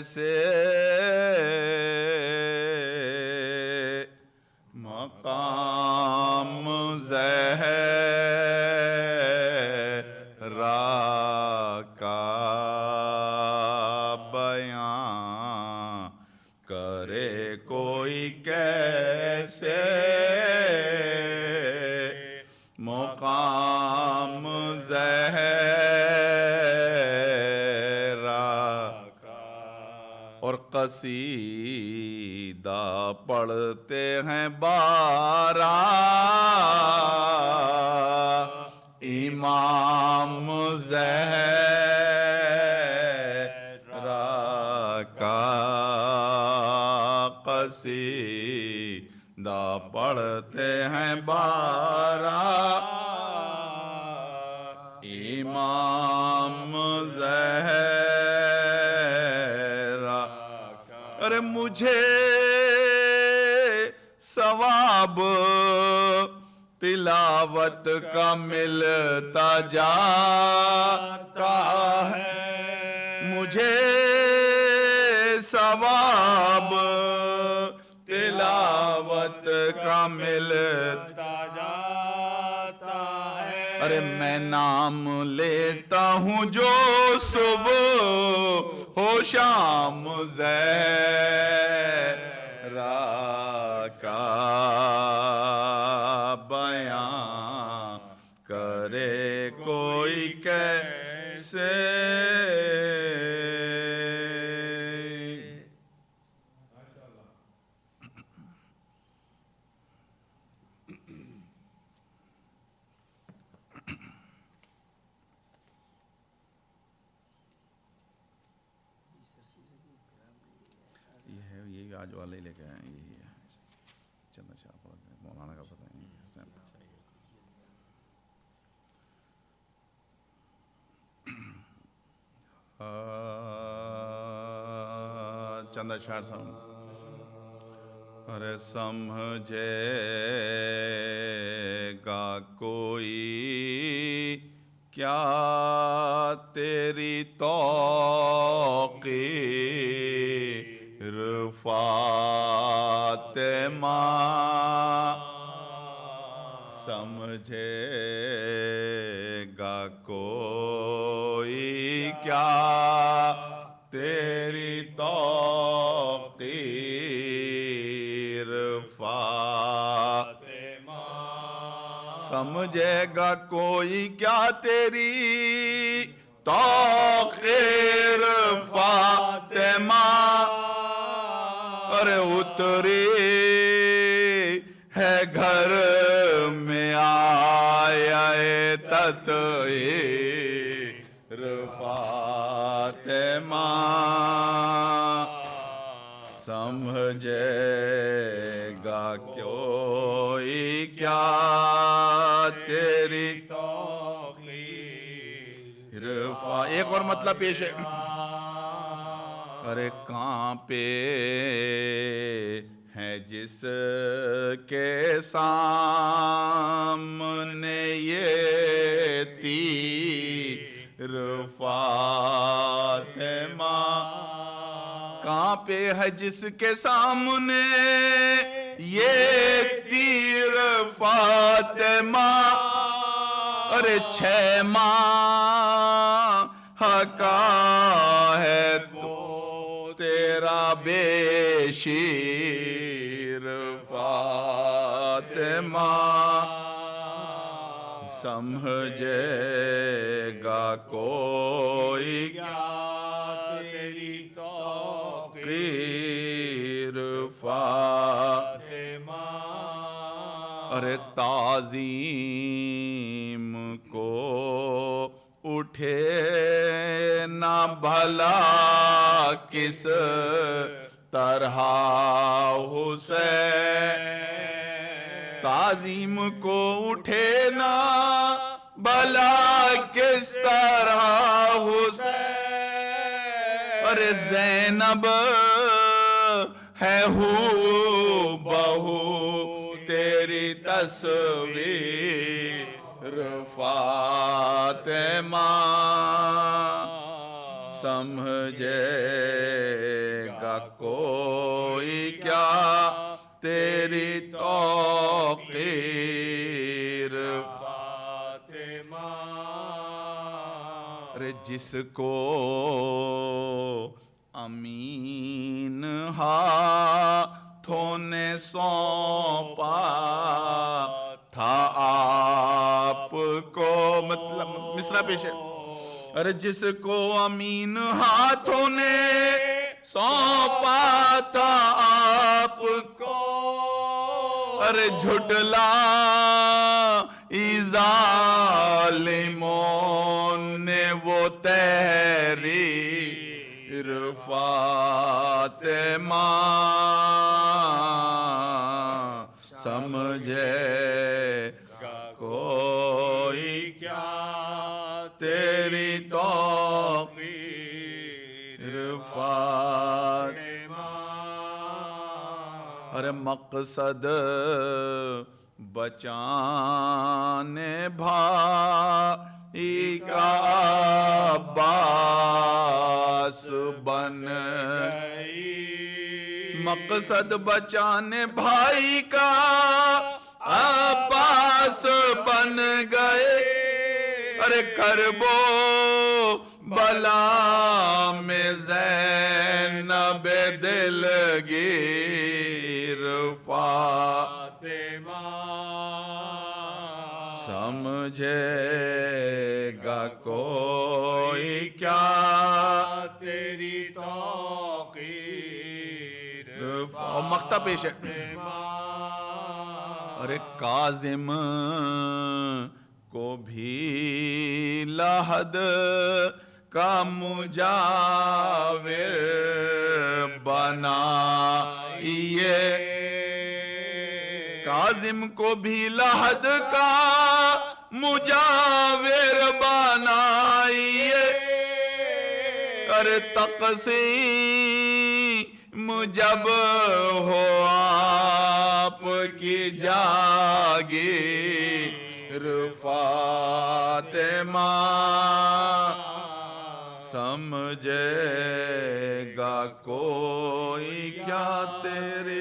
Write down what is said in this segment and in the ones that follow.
کیسے مقام زہرا کا بیان کرے کوئی کیسے مقام زہرا کا۔ اور قصیدہ پڑھتے ہیں بارہ امام زہرا کا، قصیدہ پڑھتے ہیں بارہ امام زہرا کا۔ ارے مجھے ثواب تلاوت کا ملتا جاتا ہے، مجھے ثواب تلاوت کا ملتا جاتا ہے۔ ارے میں نام لیتا ہوں جو صبح ہو شام زہرا کا بیان کرے کوئی کیسے۔ یہ آج والے لے کے آئے، یہی ہے چندر شاہ مولانا کا پتہ نہیں۔ چندر شاہ صاحب ارے سمجھے گا کوئی کیا تیری توقیر فاطمہ، سمجھے گا کوئی کیا تیری توقیر فاطمہ، سمجھے گا کوئی کیا تیری توقیر فاطمہ۔ ارے اتری ہے گھر میں آیا تطہیر فاطمہ، سمجھے گا کوئی کیا تیری توقیر فاطمہ۔ ایک اور مطلب پیش ہے، ارے کانپے ہے جس کے سامنے یہ تیر فاطمہ، کانپے ہے جس کے سامنے یہ تیر فاطمہ۔ ارے 6 ماہ کا ہے تو تیرا بے شیر فاطمہ، سمجھے گا کوئی کیا تیری توقیر فاطمہ۔ ارے تعظیم کو اٹھے نہ بھلا کس طرح حسین، تعظیم کو اٹھے نہ بھلا کس طرح حسین۔ ارے زینب ہے ہو بہو تیری تصویر فاطمہ، سمجھے گا کوئی کیا تیری توقیر فاطمہ ارے جس کو امین ہاتھوں نے سونپا تھا آپ کو مطلب مصرع پیش ہے ارے جس کو امین ہاتھوں نے سونپا تھا آپ کو ارے جھٹلا ظالموں نے وہ تحریر فاطمہ سمجھے گا کوئی کیا تیری توقیر فاطمہ ارے مقصد بچانے بھائی کا عباس بن گئی مقصد بچانے بھائی کا عباس بن گئے ارے کربو بلا میں زینب دلگیر فاطمہ سمجھے گا کوئی کیا تیری توقیر اور مقطع پیش ہے ارے کاظم کو بھی لحد کا مجاور بنائیے کاظم کو بھی لحد کا مجاور بنائیے ارے تقسیم جب ہو آپ کی جاگیر فاطمہ سمجھے گا کوئی کیا تیرے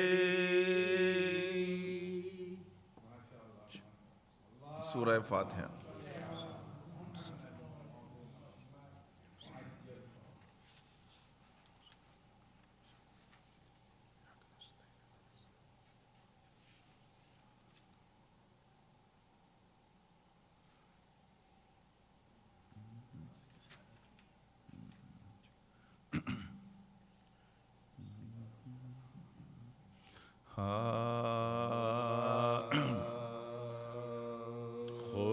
سورہ فاتحہ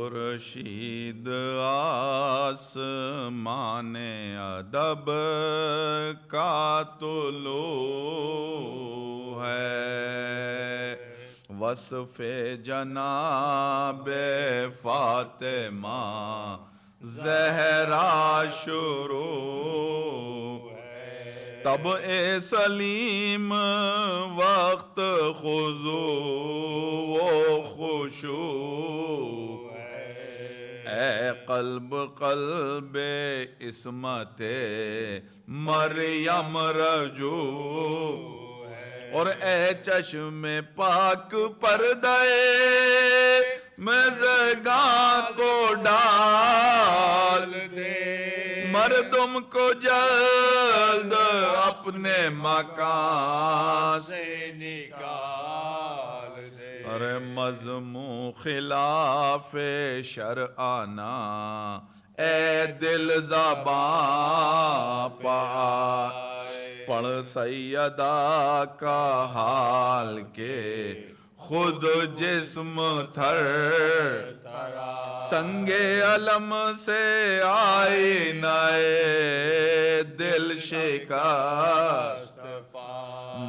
خورشید آسمان ادب کا طلوع ہے وصف جناب فاطمہ زہرا شروع تب اے سلیم وقت خضوع و خشوع اے قلب قلب عصمت مریم رجوع اور اے چشم پاک پردے مزگاں کو ڈال دے مردم کو جلد اپنے مکان سے نکال دے ارے مضمون خلاف شرعانہ اے دل زباں پائے پڑھ سیدہ کا حال کے خود جسم تھر سنگ علم سے آئینہ دل شکست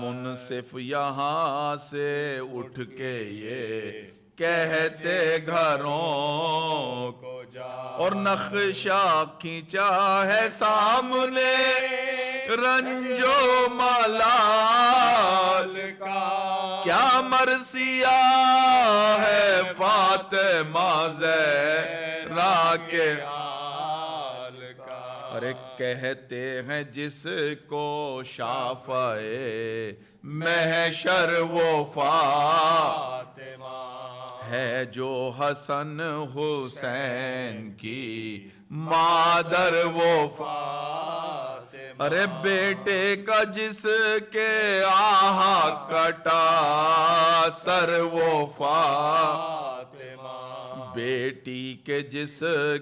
منصف یہاں سے اٹھ کے یہ کہتے گھروں کو جا اور نقشہ کھینچا ہے سامنے رنجو ملال کا کیا مرثیہ ہے فاطمہ زہرا کے حال کا ارے کہتے ہیں جس کو شافعِ محشر وہ فاطمہ ہے جو حسن حسین کی مادر وہ فاطمہ ارے بیٹے کا جس کے آہا کٹا سر وہ فاطمہ بیٹی کے جس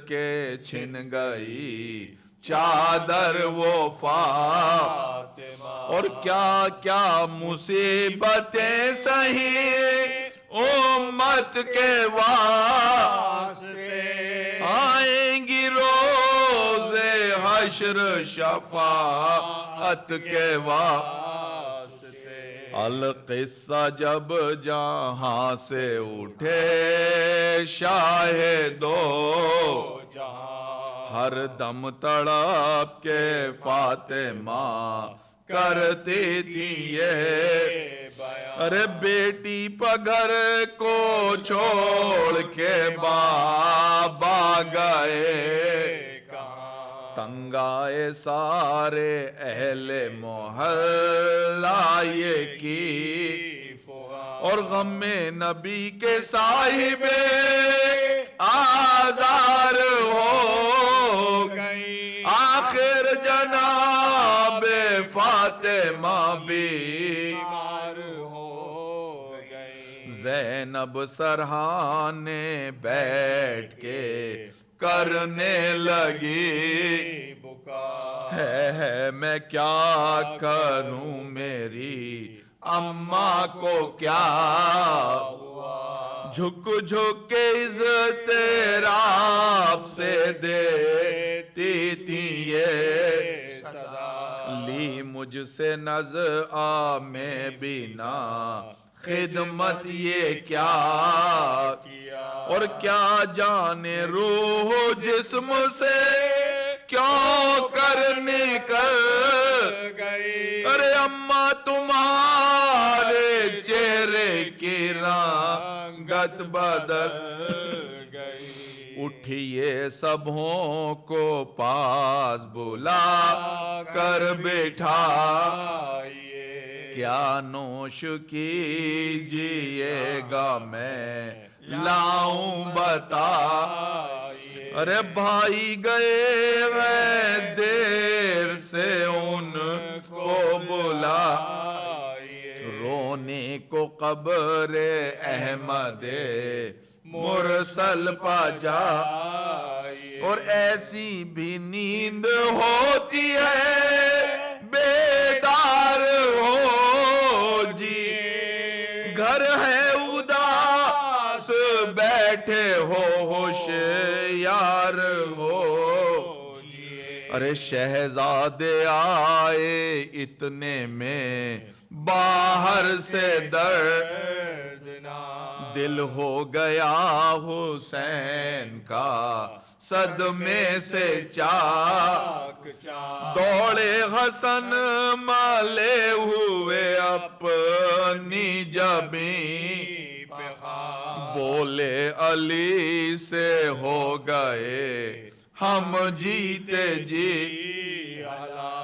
کے چھن گئی چادر وہ فاطمہ اور کیا کیا مصیبتیں سہی امت کے واسطے آئیں گی روز حشر شفاعت کے واسطے القصہ جب جہاں سے اٹھے شاہ دو ہر دم تڑپ کے فاطمہ کرتی تھی یہ ارے بیٹی پگھر کو چھوڑ کے بابا گئے تنگ آئے سارے اہل محلہ یہ کی اور غم نبی کے صاحب آزار ہو گئی آخر جناب فاطمہ بیمار ہو گئی زینب سرہانے بیٹھ کے کرنے لگی ہے میں کیا کروں میری اماں کو کیا جھک جھک کے اضطراب سے دیتی تھی یہ صدا لی مجھ سے نزع میں بنا خدمت یہ کیا اور کیا جانے روح جسم سے کیوں کر نکل گئی ارے اماں تمہارے چہرے کی رنگت بدل گئی اٹھئے سبوں کو پاس بلا کر بیٹھا کیا نوش کیجئے گا میں لاؤں بتا ارے بھائی گئے دیر سے ان کو بلا رونے کو قبر احمد مرسل پا جا اور ایسی بھی نیند ہوتی ہے بیدار ہو جی گھر ہے اداس بیٹھے ہو ہوشیار ہو ارے شہزادے آئے اتنے میں باہر سے دل ہو گیا حسین کا صدمے سے چاک دوڑے حسن مالے ہوئے اپنی جبیں بولے علی سے ہو گئے ہم جیتے جی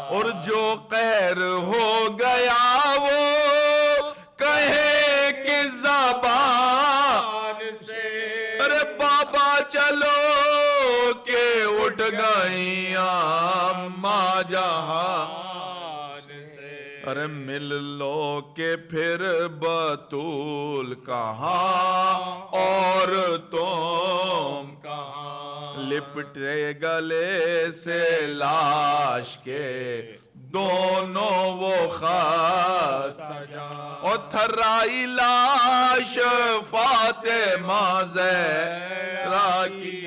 اور جو قہر ہو گیا وہ کہے کہ زبان سے ارے بابا چلو کہ اٹھ گئی اماں جہان سے ارے مل لو کہ پھر بطول کہاں اور تم کہاں لپٹے گلے سے لاش کے دونوں وہ خستہ جان اور تھرائی لاش فاطمہ زہرا کی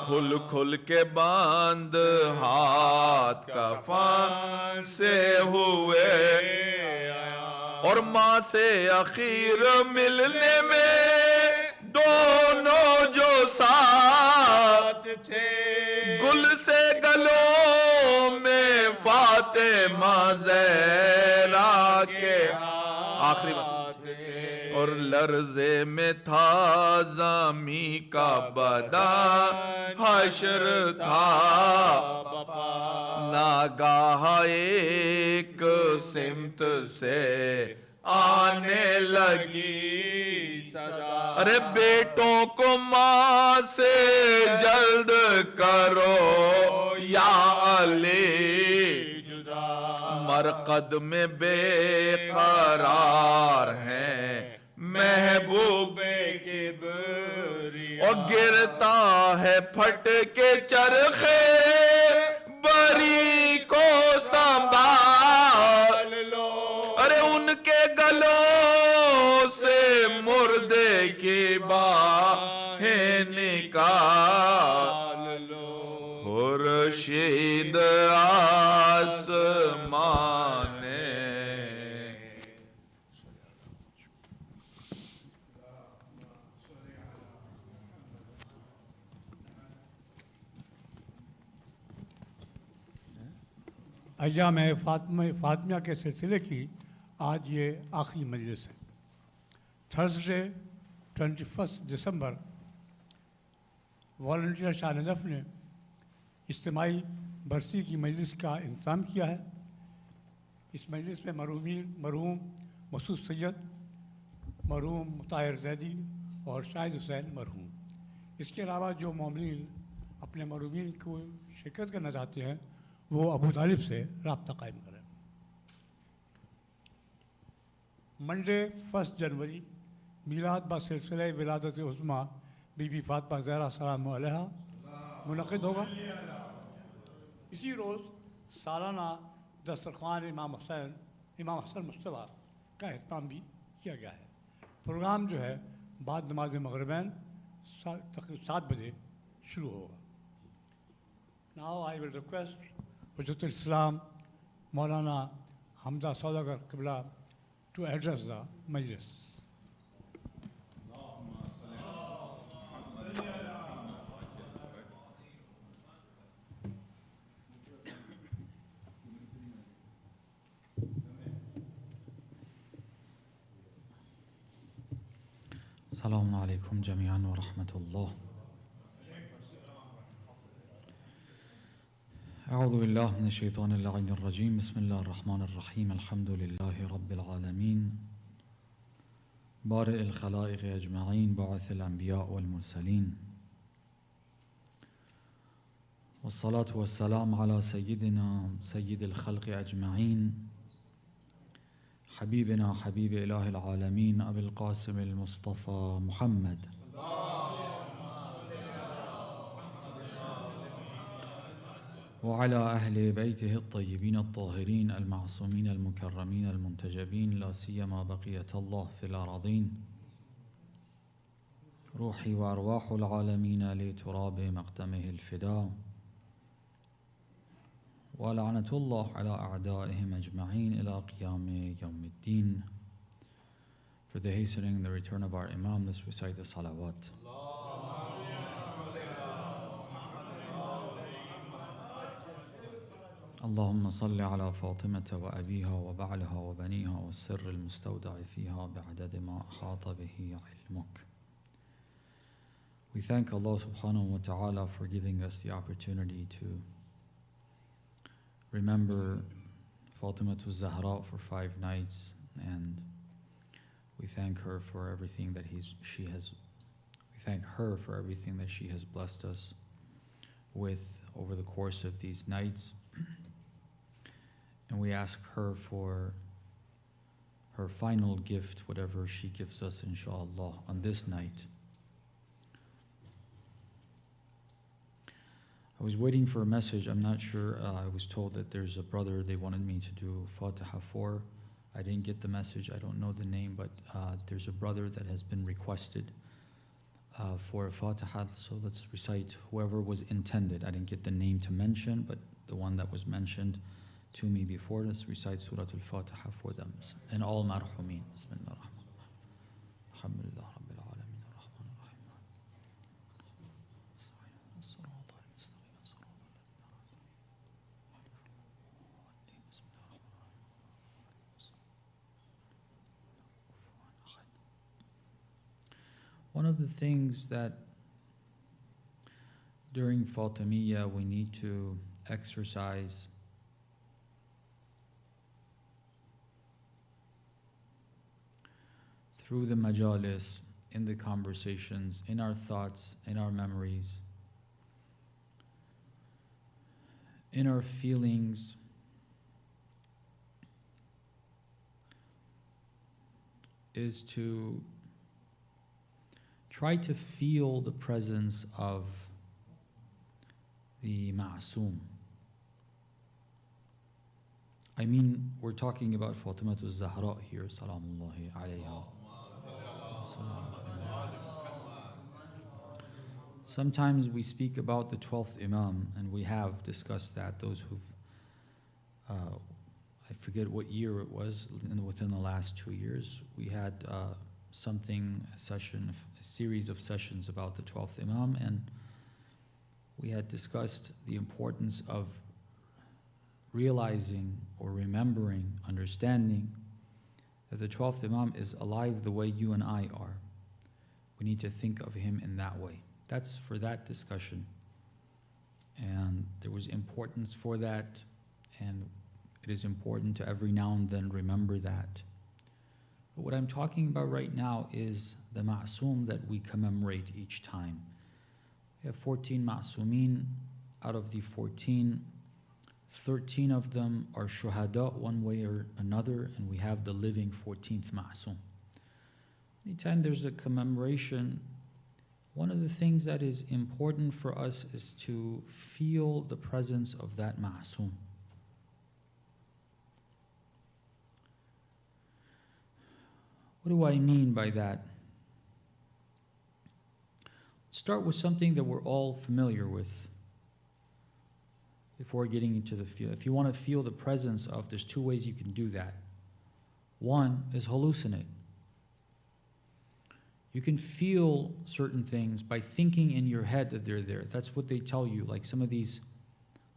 کھل کھل کے باندھ ہاتھ کفن سے ہوئے اور ماں سے اخیر ملنے میں دونوں جو ساتھ تھے گل سے گلوں میں فاطمہ زہرا کے آخری بات اور اور لرزے میں تھا زمیں کا بدن حشر تھا بپا ناگاہ ایک سمت سے آنے لگی صدا ارے بیٹوں کو ماں سے جلد کرو یا علی جدا مرقد میں بے قرار ہیں محبوب کبریا اور گرتا ہے پھٹ کے چرخے بری کو سنبھال لو ارے ان کے گلوں سے مردے کی باہیں نکال لو خورشید آسمان ایام فاطمیہ کے سلسلے کی آج یہ آخری مجلس ہے. تھرسڈے 21 دسمبر والنٹیئر شاہ نجف نے اجتماعی برسی کی مجلس کا انتظام کیا ہے. اس مجلس میں مرحوم مسعود سید، مرحوم طاہر زیدی اور شاہد حسین مرحوم. اس کے علاوہ جو مومنین اپنے مرحومین کو شرکت کرنا چاہتے ہیں وہ ابو طالب سے رابطہ قائم کریں. منڈے 1 جنوری میلاد بسلسلہ ولادت عظمیٰ بی بی فاطمہ زہرا سلام علیہا منعقد ہوگا. اسی روز سالانہ دسترخوان امام حسن مصطفیٰ کا اہتمام بھی کیا گیا ہے. پروگرام جو ہے بعد نماز مغربین تقریباً 7 بجے شروع ہوگا. Now I will request Hujjat al-Islam Maulana Hamza Saudagar Qibla to address the Majlis. السلام علیکم جمیعاً ورحمۃ اللہ. اعوذ باللہ من الشیطان اللعین الرجیم. بسم اللہ الرحمن الرحیم. الحمد للہ رب العالمین بارئ الخلائق اجمعین باعث الانبیاء والمرسلین والصلاة والسلام علی سیدنا سید الخلق اجمعین حبیبنا حبیب الہ العالمین ابی القاسم المصطفى محمد وعلى أهل بيته الطيبين الطاهرين المعصومين المكرمين المنتجبين لا سيما بقية الله في الأراضين روحي وأرواح العالمين لتراب مقدمه الفداء ولعنة الله على أعدائهم أجمعين إلى قيام يوم الدين. For the hastening the return of our Imam, let's recite the salawat. اللهم صل على فاطمة وأبيها وبعلها وبنيها والسر المستودع فيها بعدد ما أحاط به علمك. We thank Allah subhanahu wa ta'ala for giving us the opportunity to remember Fatima Zahra for 5 nights, and we thank her for everything that she has blessed us with over the course of these nights. And we ask her for her final gift, whatever she gives us, inshallah, on this night. I was waiting for a message. I'm not sure. I was told that there's a brother they wanted me to do Fatiha for. I didn't get the message. I don't know the name, but there's a brother that has been requested for a Fatiha. So let's recite whoever was intended. I didn't get the name to mention, but the one that was mentioned to me before, let's recite Surah Al-Fatiha for them. And all marhumin. Bismillah ar-Rahman ar-Rahim. Alhamdulillah Rabbil Alameen ar-Rahman ar-Rahim. One of the things that during Fatimiyyah we need to exercise through the majalis, in the conversations, in our thoughts, in our memories, in our feelings, is to try to feel the presence of the Ma'soom. I mean, we're talking about Fatimatu Zahra here, salamullahi alayha. Sometimes we speak about the 12th Imam, and we have discussed that. Those who've, I forget what year it was, within the last 2 years, we had a series of sessions about the 12th Imam, and we had discussed the importance of realizing or remembering, understanding that the 12th Imam is alive the way you and I are. We need to think of him in that way. That's for that discussion. And there was importance for that, and it is important to every now and then remember that. But what I'm talking about right now is the Ma'soom that we commemorate each time. We have 14 Ma'soomin. Out of the 14, 13 of them are Shuhada one way or another, and we have the living 14th Ma'soom. Anytime there's a commemoration, one of the things that is important for us is to feel the presence of that Ma'soom. What do I mean by that? Let's start with something that we're all familiar with before getting into the feel. If you want to feel the presence of, there's 2 ways you can do that. One is hallucinate. You can feel certain things by thinking in your head that they're there. That's what they tell you. Like some of these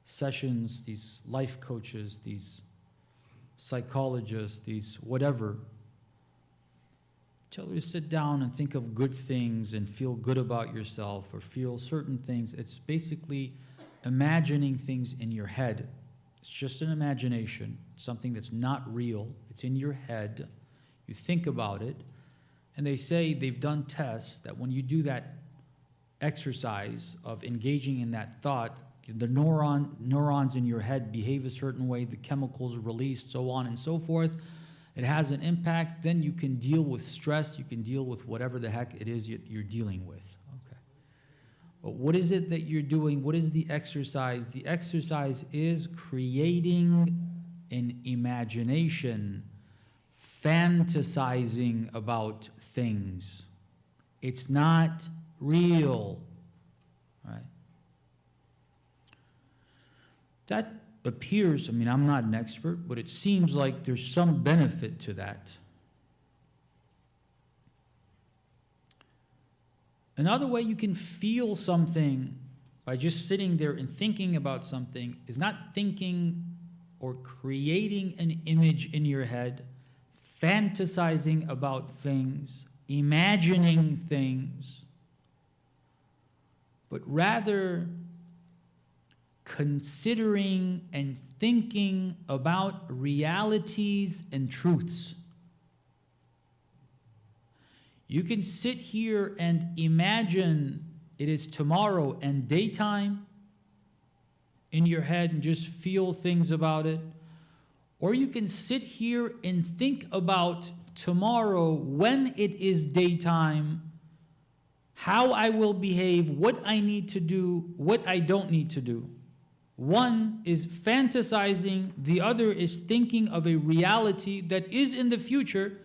sessions, these life coaches, these psychologists, these whatever, tell you to sit down and think of good things and feel good about yourself or feel certain things. It's basically imagining things in your head. It's just an imagination, something that's not real. It's in your head. You think about it. And they say they've done tests that when you do that exercise of engaging in that thought, the neurons in your head behave a certain way, the chemicals are released, so on and so forth. It has an impact. Then you can deal with stress. You can deal with whatever the heck it is you're dealing with. Okay. But what is it that you're doing? What is the exercise? The exercise is creating an imagination, fantasizing about things. It's not real. Right? That appears, I mean, I'm not an expert, but it seems like there's some benefit to that. Another way you can feel something by just sitting there and thinking about something is not thinking or creating an image in your head, fantasizing about things, imagining things, but rather considering and thinking about realities and truths. You can sit here and imagine it is tomorrow and daytime in your head and just feel things about it. Or you can sit here and think about tomorrow when it is daytime, how I will behave, what I need to do, what I don't need to do. One is fantasizing, the other is thinking of a reality that is in the future,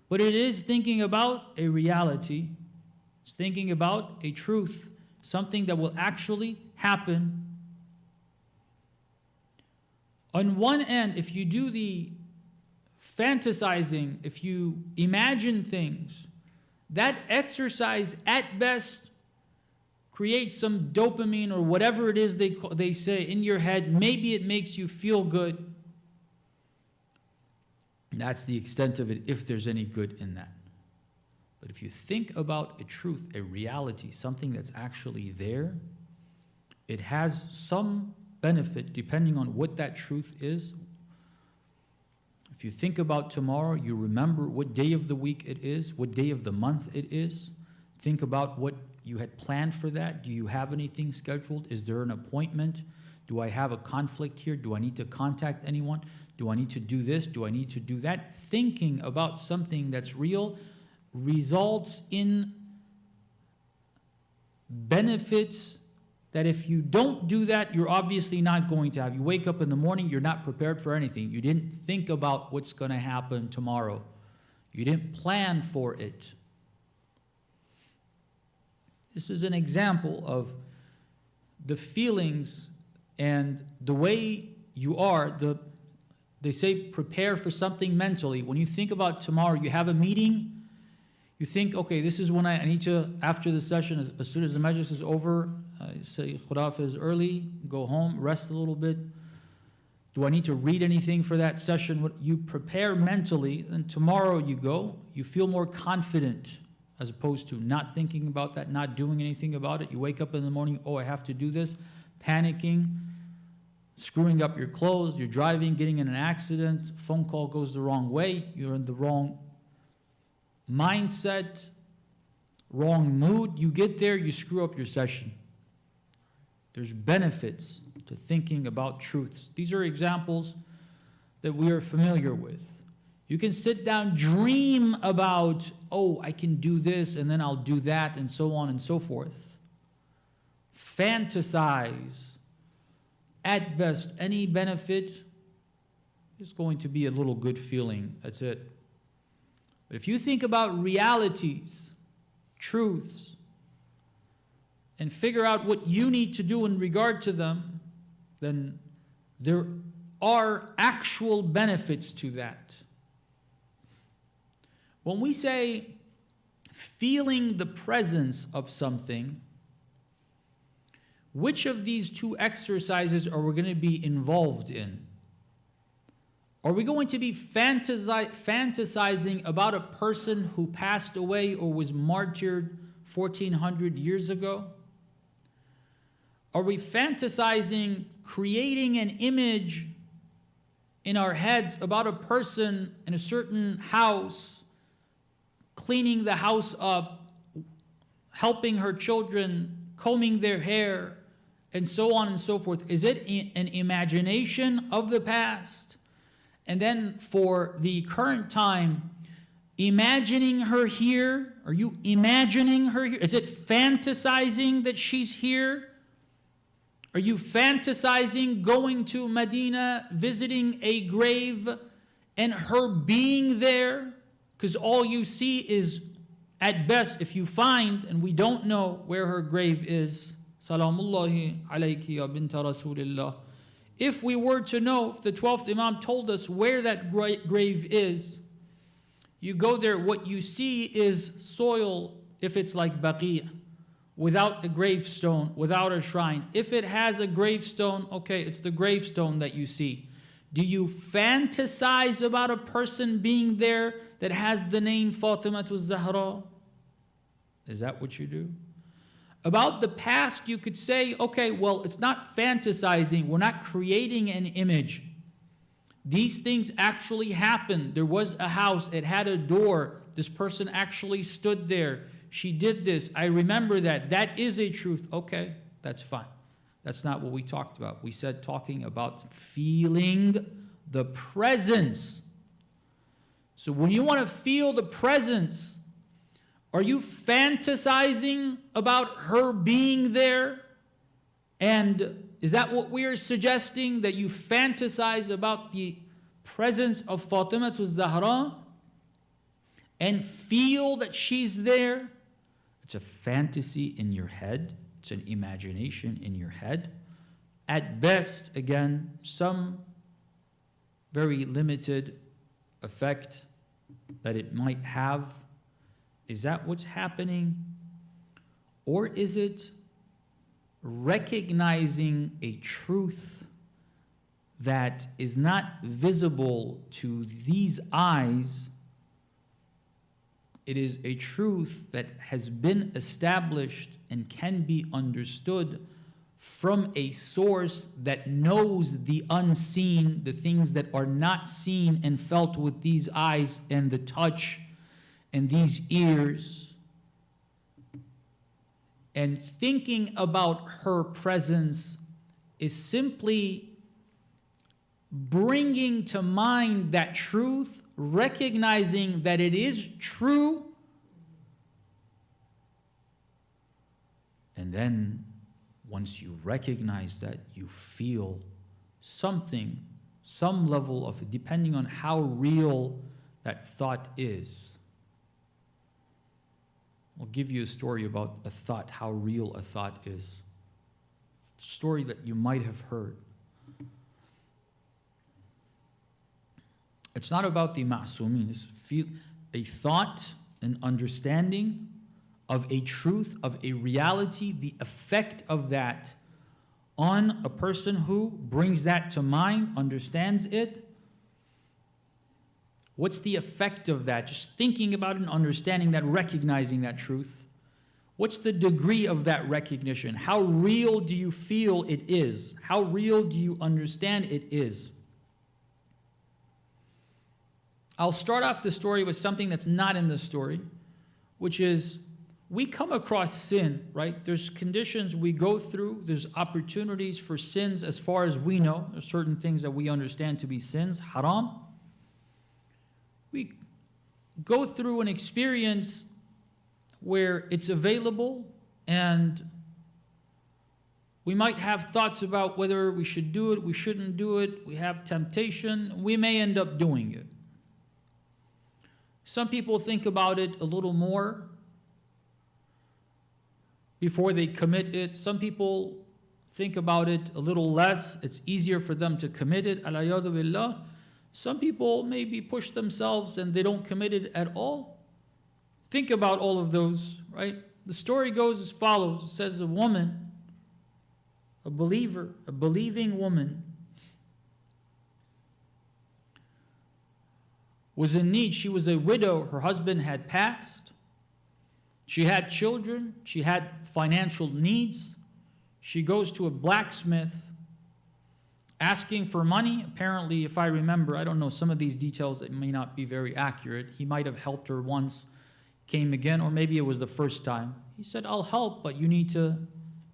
but it is thinking about a reality. It's thinking about a truth, something that will actually happen. On one end, if you do the fantasizing, if you imagine things, that exercise at best creates some dopamine or whatever it is they say in your head. Maybe it makes you feel good. That's the extent of it, if there's any good in that. But if you think about a truth, a reality, something that's actually there, it has some benefit depending on what that truth is. If you think about tomorrow, you remember what day of the week it is, what day of the month it is. Think about what you had planned for that. Do you have anything scheduled? Is there an appointment? Do I have a conflict here? Do I need to contact anyone? Do I need to do this? Do I need to do that? Thinking about something that's real results in benefits that if you don't do that, you're obviously not going to have. You wake up in the morning, you're not prepared for anything. You didn't think about what's going to happen tomorrow. You didn't plan for it. This is an example of the feelings and the way you are. They say prepare for something mentally. When you think about tomorrow, you have a meeting, you think, okay, this is when I need to, after the session, as soon as the majlis is over, say khuraf is early, go home, rest a little bit. Do I need to read anything for that session? What you prepare mentally, and tomorrow you go, you feel more confident as opposed to not thinking about that, not doing anything about it. You wake up in the morning, oh, I have to do this, panicking, screwing up your clothes, you're driving, getting in an accident, phone call goes the wrong way, you're in the wrong mindset, wrong mood. You get there, you screw up your session. There's benefits to thinking about truths. These are examples that we are familiar with. You can sit down, dream about, oh, I can do this, and then I'll do that, and so on and so forth. Fantasize. At best, any benefit is going to be a little good feeling. That's it. But if you think about realities, truths, and figure out what you need to do in regard to them, then there are actual benefits to that. When we say feeling the presence of something, which of these two exercises are we going to be involved in? Are we going to be fantasizing about a person who passed away or was martyred 1400 years ago? Are we fantasizing, creating an image in our heads about a person in a certain house, cleaning the house up, helping her children, combing their hair, and so on and so forth? Is it an imagination of the past? And then for the current time, imagining her here? Are you imagining her here? Is it fantasizing that she's here? Are you fantasizing going to Medina, visiting a grave, and her being there? Because all you see is, at best, if you find, and we don't know where her grave is, Salamullahi alayki ya binta Rasulillah. If we were to know, if the 12th Imam told us where that grave is, you go there, what you see is soil, if it's like Baqi', without a gravestone, without a shrine. If it has a gravestone, okay, it's the gravestone that you see. Do you fantasize about a person being there that has the name Fatimatu Zahra? Is that what you do? About the past, you could say, okay, well, it's not fantasizing. We're not creating an image. These things actually happened. There was a house. It had a door. This person actually stood there. She did this. I remember that. That is a truth. Okay, that's fine. That's not what we talked about. We said talking about feeling the presence. So when you want to feel the presence, are you fantasizing about her being there? And is that what we are suggesting? That you fantasize about the presence of Fatimatu Zahra and feel that she's there? It's a fantasy in your head. It's an imagination in your head. At best, again, some very limited effect that it might have. Is that what's happening? Or is it recognizing a truth that is not visible to these eyes, it is a truth that has been established and can be understood from a source that knows the unseen, the things that are not seen and felt with these eyes and the touch and these ears. And thinking about her presence is simply bringing to mind that truth, recognizing that it is true, and then once you recognize that, you feel something, some level of, depending on how real that thought is. I'll give you a story about a thought, how real a thought is. A story that you might have heard. It's not about the ma'sumin. It's a thought, an understanding of a truth, of a reality, the effect of that on a person who brings that to mind, understands it. What's the effect of that? Just thinking about it and understanding that, recognizing that truth. What's the degree of that recognition? How real do you feel it is? How real do you understand it is? I'll start off the story with something that's not in the story, which is we come across sin, right? There's conditions we go through. There's opportunities for sins as far as we know. There's certain things that we understand to be sins, haram. We go through an experience where it's available and we might have thoughts about whether we should do it, we shouldn't do it. We have temptation. We may end up doing it. Some people think about it a little more before they commit it. Some people think about it a little less. It's easier for them to commit it. Al-ayadu billah. Some people maybe push themselves and they don't commit it at all. Think about all of those, right? The story goes as follows. It says a woman, a believer, a believing woman, was in need. She was a widow. Her husband had passed. She had children. She had financial needs. She goes to a blacksmith asking for money. Apparently, if I remember, I don't know, some of these details, it may not be very accurate. He might have helped her once, came again, or maybe it was the first time. He said, I'll help, but you need to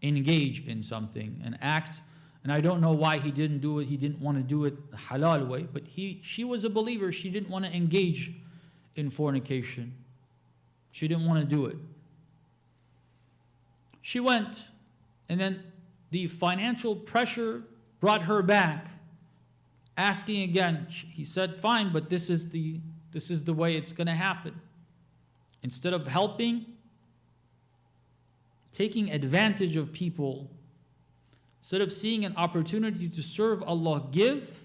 engage in something and act. And I don't know why he didn't do it. He didn't want to do it the halal way, but she was a believer. She didn't want to engage in fornication. She didn't want to do it. She went, and then the financial pressure brought her back, asking again. He said, fine, but this is the way it's going to happen. Instead of helping, taking advantage of people, instead of seeing an opportunity to serve Allah, give,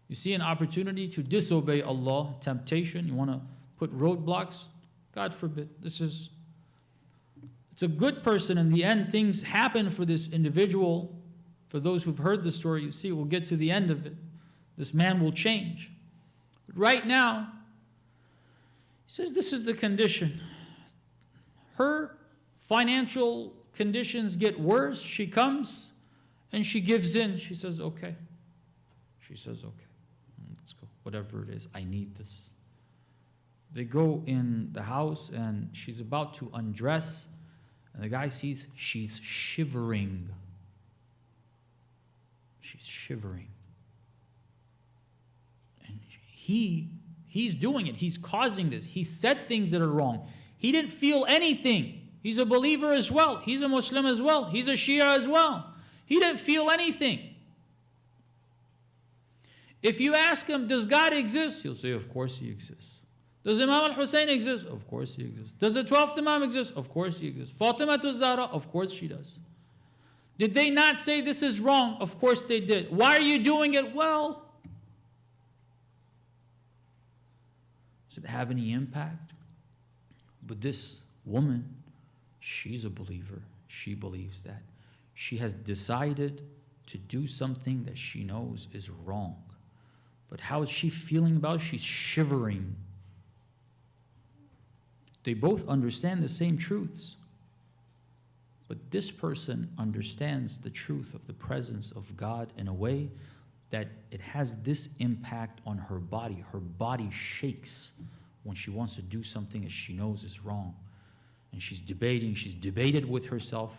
you see an opportunity to disobey Allah, temptation, you want to put roadblocks, God forbid. It's a good person. In the end, things happen for this individual. For those who've heard the story, you see, we'll get to the end of it. This man will change. But right now, he says this is the condition. Her financial conditions get worse. She comes and she gives in. She says, okay. She says, okay, let's go. Whatever it is, I need this. They go in the house and she's about to undress. And the guy sees she's shivering. She's shivering. And he's doing it. He's causing this. He said things that are wrong. He didn't feel anything. He's a believer as well. He's a Muslim as well. He's a Shia as well. He didn't feel anything. If you ask him, does God exist? He'll say, of course he exists. Does Imam al-Hussein exist? Of course he exists. Does the 12th Imam exist? Of course he exists. Fatima Zahra? Of course she does. Did they not say this is wrong? Of course they did. Why are you doing it? Well, does it have any impact? But this woman, she's a believer. She believes that. She has decided to do something that she knows is wrong. But how is she feeling about it? She's shivering. They both understand the same truths. But this person understands the truth of the presence of God in a way that it has this impact on her body. Her body shakes when she wants to do something that she knows is wrong. And she's debated with herself.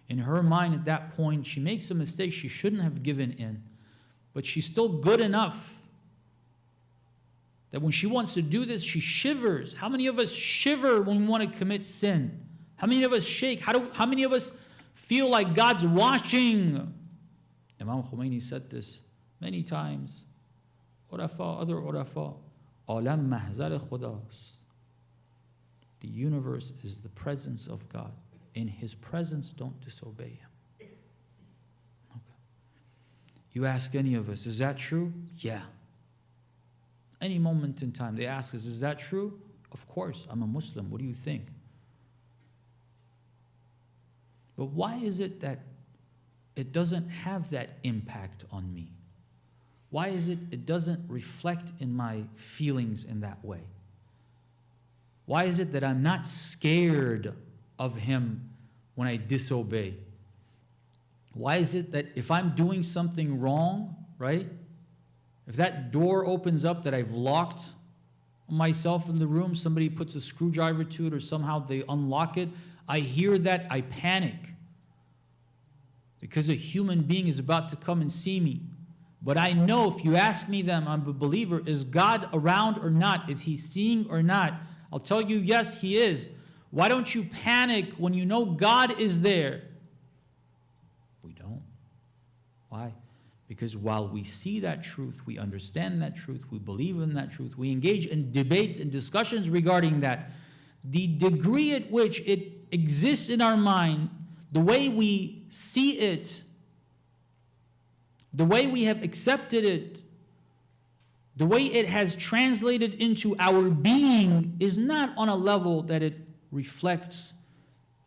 In her mind at that point, she makes a mistake she shouldn't have given in. But she's still good enough that when she wants to do this, she shivers. How many of us shiver when we want to commit sin? How many of us shake? How many of us feel like God's watching? Imam Khomeini said this many times. Other urafa. Alam mahzar khudas. The universe is the presence of God. In His presence, don't disobey Him. Okay. You ask any of us, is that true? Yeah. Any moment in time, they ask us, is that true? Of course, I'm a Muslim. What do you think? But why is it that it doesn't have that impact on me? Why is it doesn't reflect in my feelings in that way? Why is it that I'm not scared of Him when I disobey? Why is it that if I'm doing something wrong, right? If that door opens up that I've locked myself in the room, somebody puts a screwdriver to it or somehow they unlock it, I hear that, I panic. Because a human being is about to come and see me. But I know if you ask me them, I'm a believer, is God around or not? Is He seeing or not? I'll tell you, yes, He is. Why don't you panic when you know God is there? We don't. Why? Because while we see that truth, we understand that truth, we believe in that truth, we engage in debates and discussions regarding that, the degree at which it exists in our mind, the way we see it, the way we have accepted it, the way it has translated into our being is not on a level that it reflects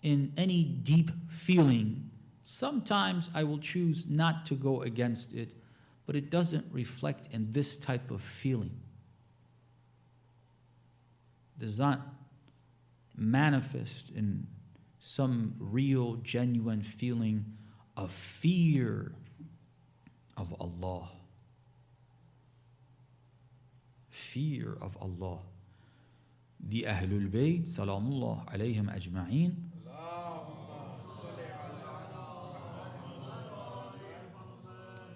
in any deep feeling. Sometimes I will choose not to go against it, but it doesn't reflect in this type of feeling. It does not manifest in some real, genuine feeling of fear of Allah. Fear of Allah. The Ahlul Bayt, salamullah alayhim ajma'een,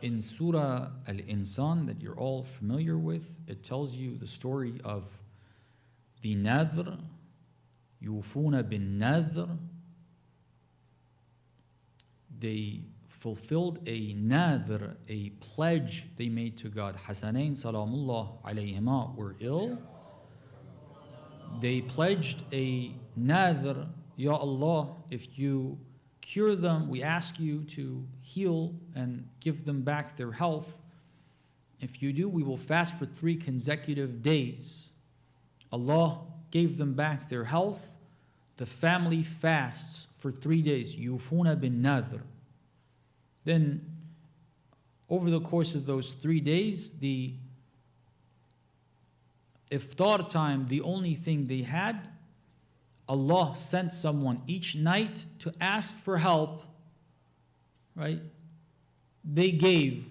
in Surah Al-Insan that you're all familiar with, it tells you the story of the nadhr, yufuna bin nadhr. They fulfilled a nadhr, a pledge they made to God. Hasanain salamullah alayhima were ill. They pledged a nadhr, Ya Allah, if you cure them, we ask you to heal and give them back their health. If you do, we will fast for 3 consecutive days. Allah gave them back their health. The family fasts for 3 days. Yufuna bin nadhr. Then, over the course of those 3 days, the iftar time, the only thing they had, Allah sent someone each night to ask for help, right? They gave.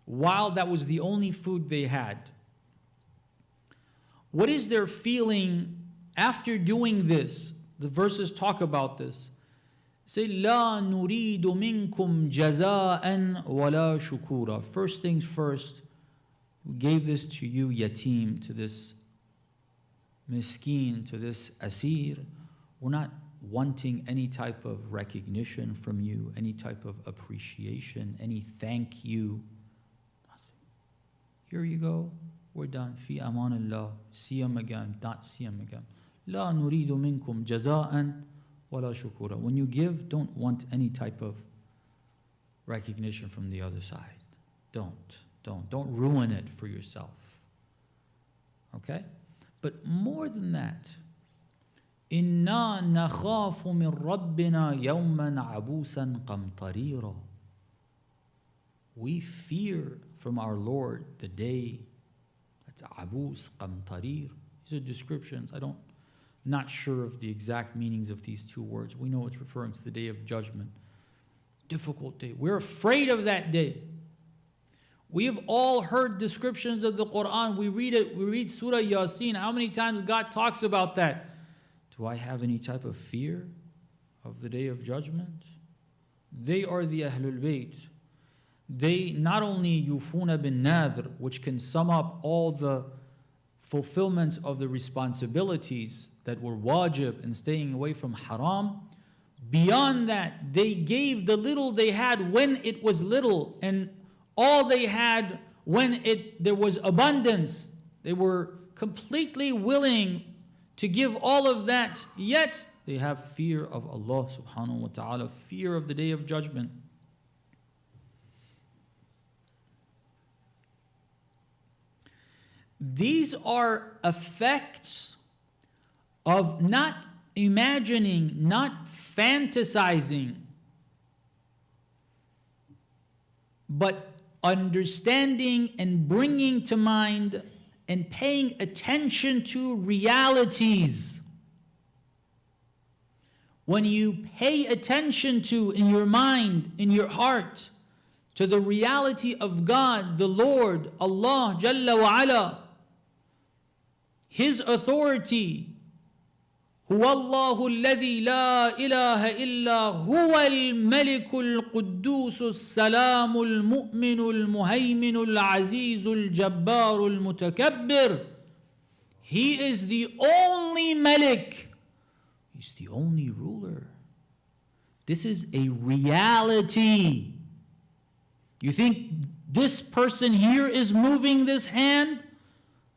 While that was the only food they had. What is their feeling after doing this? The verses talk about this. Say, La nuridu minkum jaza'an wala shukura. First things first, we gave this to you, yatim, to this miskeen, to this asir. We're not wanting any type of recognition from you, any type of appreciation, any thank you. Nothing. Here you go, we're done. Fi amanillah, see him again, not see him again. La nuridu minkum jaza'an wala shukura. When you give, don't want any type of recognition from the other side. Don't ruin it for yourself. Okay? But more than that, Inna nakhafu min Rabbina yawman abusan qamtarira. We fear from our Lord the day that's abus qamtarir, These are descriptions. Not sure of the exact meanings of these two words. We know it's referring to the day of judgment. Difficult day. We're afraid of that day. We have all heard descriptions of the Quran. We read it. We read Surah Yasin. How many times God talks about that? Do I have any type of fear of the day of judgment? They are the Ahlul Bayt. They not only yufuna bin nadr, which can sum up all the fulfillments of the responsibilities that were wajib and staying away from haram. Beyond that, they gave the little they had when it was little, and all they had when there was abundance. They were completely willing to give all of that, yet they have fear of Allah subhanahu wa ta'ala, fear of the day of judgment. These are effects of not imagining, not fantasizing, but understanding and bringing to mind and paying attention to realities. When you pay attention to, in your mind, in your heart, to the reality of God, the Lord, Allah Jalla wa Ala, His authority, هو الله الذي لا إله إلا هو الملك القدوس السلام المؤمن المهيمن العزيز الجبار المتكبر. He is the only Malik. He's the only ruler. This is a reality. You think this person here is moving this hand?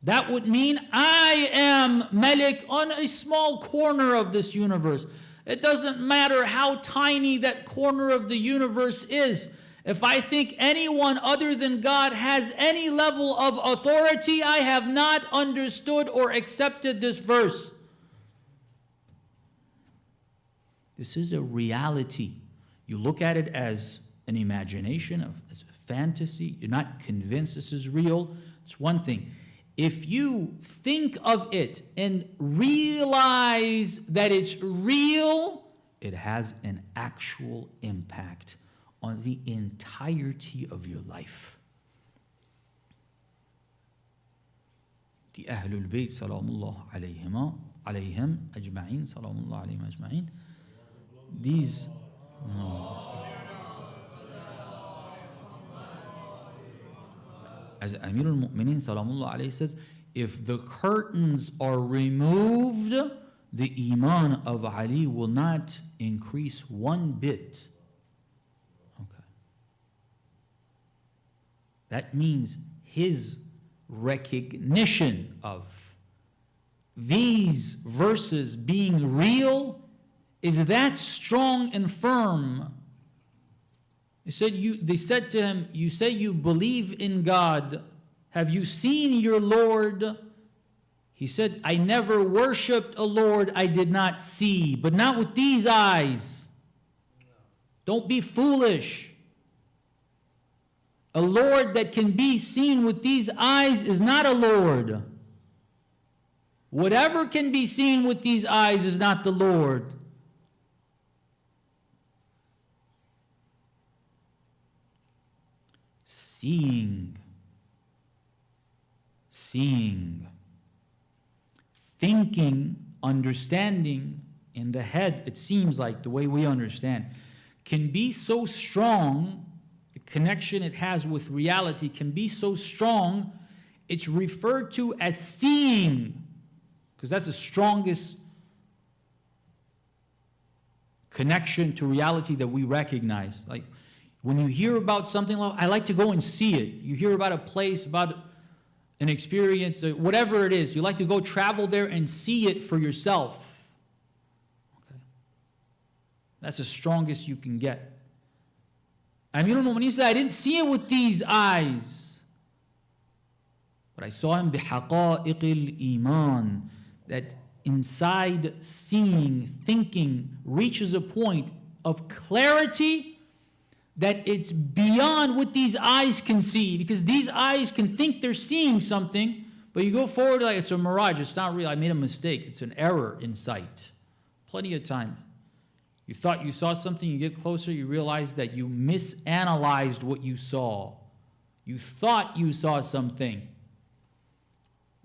That would mean I am Malik on a small corner of this universe. It doesn't matter how tiny that corner of the universe is. If I think anyone other than God has any level of authority, I have not understood or accepted this verse. This is a reality. You look at it as an imagination, as a fantasy. You're not convinced this is real. It's one thing. If you think of it and realize that it's real, it has an actual impact on the entirety of your life. The Ahlul Bayt, salamullah alayhim ajma'in, salamullah alayhim ajma'in. These, as Amir al-Mu'mineen salamullah alayhi says, if the curtains are removed, the iman of Ali will not increase one bit. Okay. That means his recognition of these verses being real is that strong and firm. They said to him, you say you believe in God. Have you seen your Lord? He said, I never worshipped a Lord I did not see, but not with these eyes. Don't be foolish. A Lord that can be seen with these eyes is not a Lord. Whatever can be seen with these eyes is not the Lord. Seeing, thinking, understanding in the head, it seems like the way we understand, can be so strong, the connection it has with reality can be so strong, it's referred to as seeing, because that's the strongest connection to reality that we recognize. Like, when you hear about something, I like to go and see it. You hear about a place, about an experience, whatever it is. You like to go travel there and see it for yourself. Okay. That's the strongest you can get. Amir al-Mu'mineen said, I didn't see it with these eyes, but I saw him بِحَقَائِقِ الْإِيمَانِ, that inside seeing, thinking, reaches a point of clarity that it's beyond what these eyes can see, because these eyes can think they're seeing something, But you go forward like it's a mirage, it's not real, I made a mistake, it's an error in sight. Plenty of times. You thought you saw something, you get closer, you realize that you misanalyzed what you saw. You thought you saw something.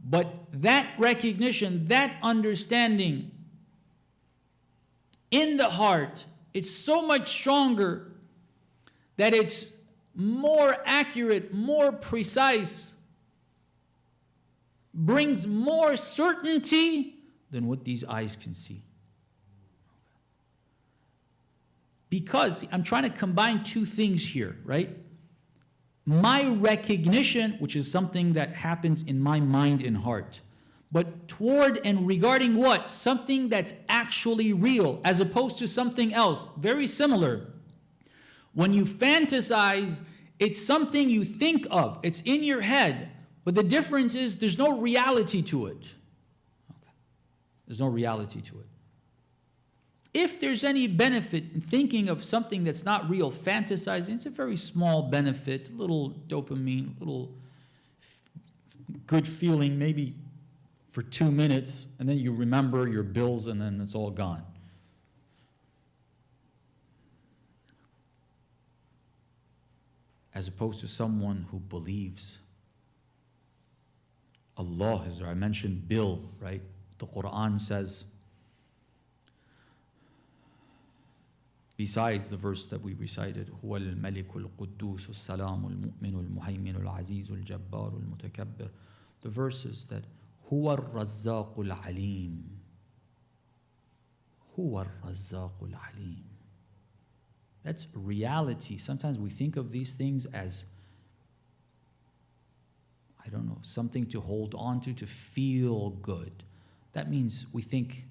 But that recognition, that understanding in the heart, it's so much stronger that it's more accurate, more precise, brings more certainty than what these eyes can see. Because I'm trying to combine two things here, right? My recognition, which is something that happens in my mind and heart, but toward and regarding what? Something that's actually real, as opposed to something else, very similar. When you fantasize, it's something you think of, it's in your head, but the difference is there's no reality to it. Okay. There's no reality to it. If there's any benefit in thinking of something that's not real, fantasizing, it's a very small benefit, a little dopamine, a little good feeling, maybe for 2 minutes, and then you remember your bills and then it's all gone. As opposed to someone who believes Allah is there. I mentioned Bill, right? The Quran says, besides the verse that we recited, هو الملك القدوس السلام المؤمن المهيمن العزيز الجبار المتكبر. The verse is that هو الرزاق العليم. هو الرزاق العليم. That's reality. Sometimes we think of these things as, I don't know, something to hold on to feel good. That means we think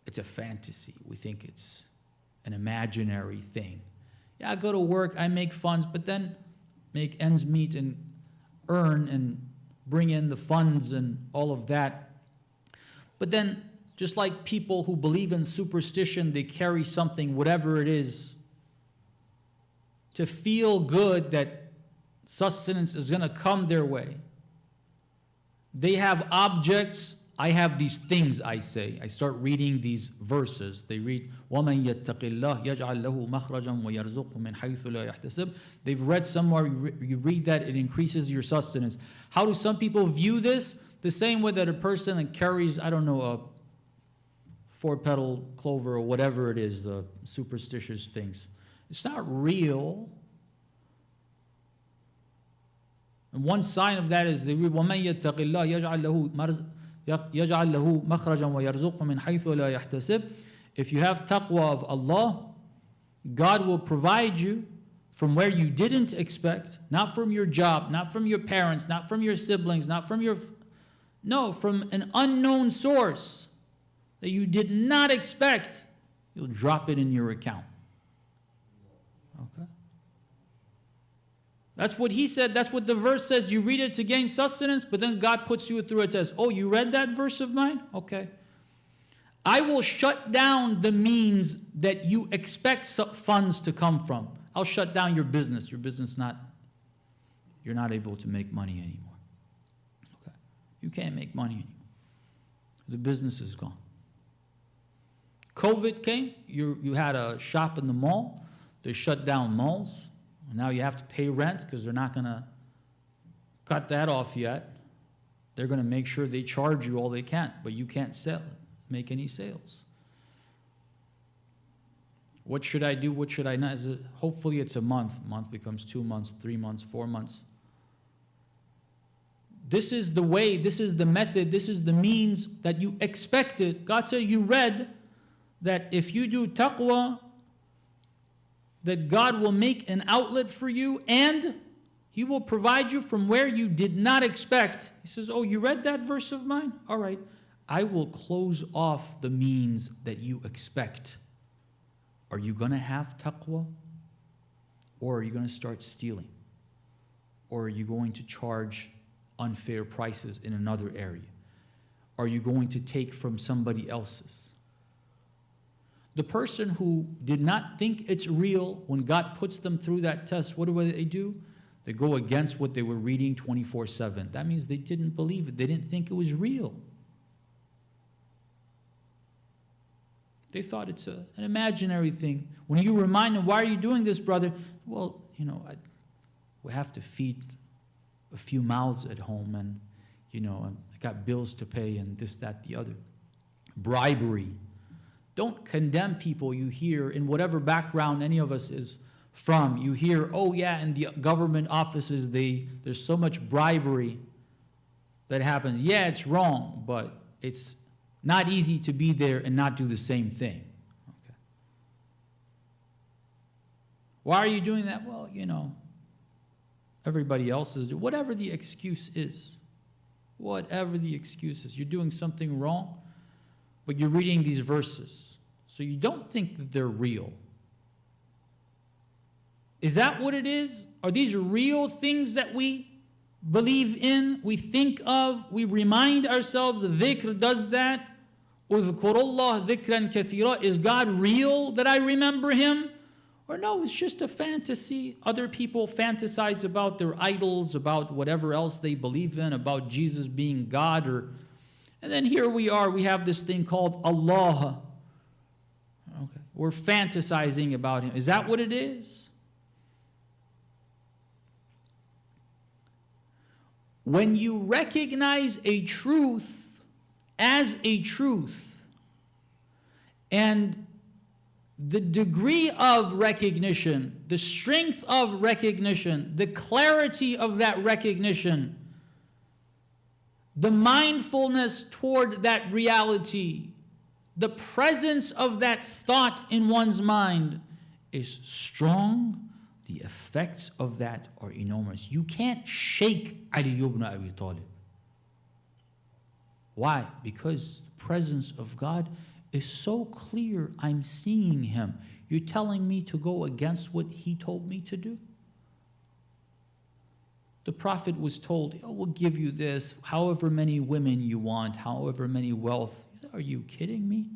it's a fantasy. We think it's an imaginary thing. Yeah, I go to work, I make funds, but then make ends meet and earn and bring in the funds and all of that. But then, just like people who believe in superstition, they carry something, whatever it is, to feel good that sustenance is going to come their way. They have objects, I have these things, I say. I start reading these verses. They read, وَمَنْ يَتَّقِ اللَّهِ يَجْعَلْ لَهُ مَخْرَجًا وَيَرْزُقْهُ مِنْ حَيْثُ لَا يَحْتَسِبْ. They've read somewhere, you read that, it increases your sustenance. How do some people view this? The same way that a person that carries, I don't know, a 4-petal clover or whatever it is, the superstitious things. It's not real. And one sign of that is they read, وَمَنْ يَتَّقِ اللَّهِ يَجْعَلْ لَهُ مَخْرَجًا وَيَرْزُقْهُ مِنْ حَيْثُ لَا يَحْتَسِبْ. If you have taqwa of Allah, God will provide you from where you didn't expect, not from your job, not from your parents, not from your siblings, not from your... No, from an unknown source that you did not expect. You'll drop it in your account. Okay? That's what he said. That's what the verse says. You read it to gain sustenance, but then God puts you through a test. Oh, you read that verse of mine? Okay. I will shut down the means that you expect funds to come from. I'll shut down your business. Your business you're not able to make money anymore. Okay. You can't make money anymore. The business is gone. COVID came. You had a shop in the mall. They shut down malls. Now you have to pay rent because they're not going to cut that off yet. They're going to make sure they charge you all they can, but you can't make any sales. What should I do? What should I not? Hopefully it's a month. A month becomes 2 months, 3 months, 4 months. This is the way, this is the method, this is the means that you expected. God said, you read that if you do taqwa, that God will make an outlet for you and He will provide you from where you did not expect. He says, oh, you read that verse of mine? All right. I will close off the means that you expect. Are you going to have taqwa? Or are you going to start stealing? Or are you going to charge unfair prices in another area? Are you going to take from somebody else's? The person who did not think it's real, when God puts them through that test, what do they do? They go against what they were reading 24/7. That means they didn't believe it. They didn't think it was real. They thought it's an imaginary thing. When you remind them, why are you doing this, brother? Well, we have to feed a few mouths at home, and, I got bills to pay, and this, that, the other. Bribery. Don't condemn people you hear in whatever background any of us is from. You hear, oh yeah, in the government offices, there's so much bribery that happens. Yeah, it's wrong, but it's not easy to be there and not do the same thing. Okay. Why are you doing that? Well, everybody else is. Whatever the excuse is. Whatever the excuse is. You're doing something wrong, but you're reading these verses. So you don't think that they're real. Is that what it is? Are these real things that we believe in, we think of, we remind ourselves? Dhikr does that. Uzkurullah dhikran kathira. Is God real that I remember Him? Or no, it's just a fantasy. Other people fantasize about their idols, about whatever else they believe in, about Jesus being God. And then here we are, we have this thing called Allah. Okay. We're fantasizing about Him. Is that what it is? When you recognize a truth as a truth, and the degree of recognition, the strength of recognition, the clarity of that recognition, the mindfulness toward that reality, the presence of that thought in one's mind is strong, the effects of that are enormous. You can't shake Ali ibn Abi Talib. Why? Because the presence of God is so clear, I'm seeing Him. You're telling me to go against what He told me to do? The Prophet was told, we'll give you this, however many women you want, however many wealth. Are you kidding me?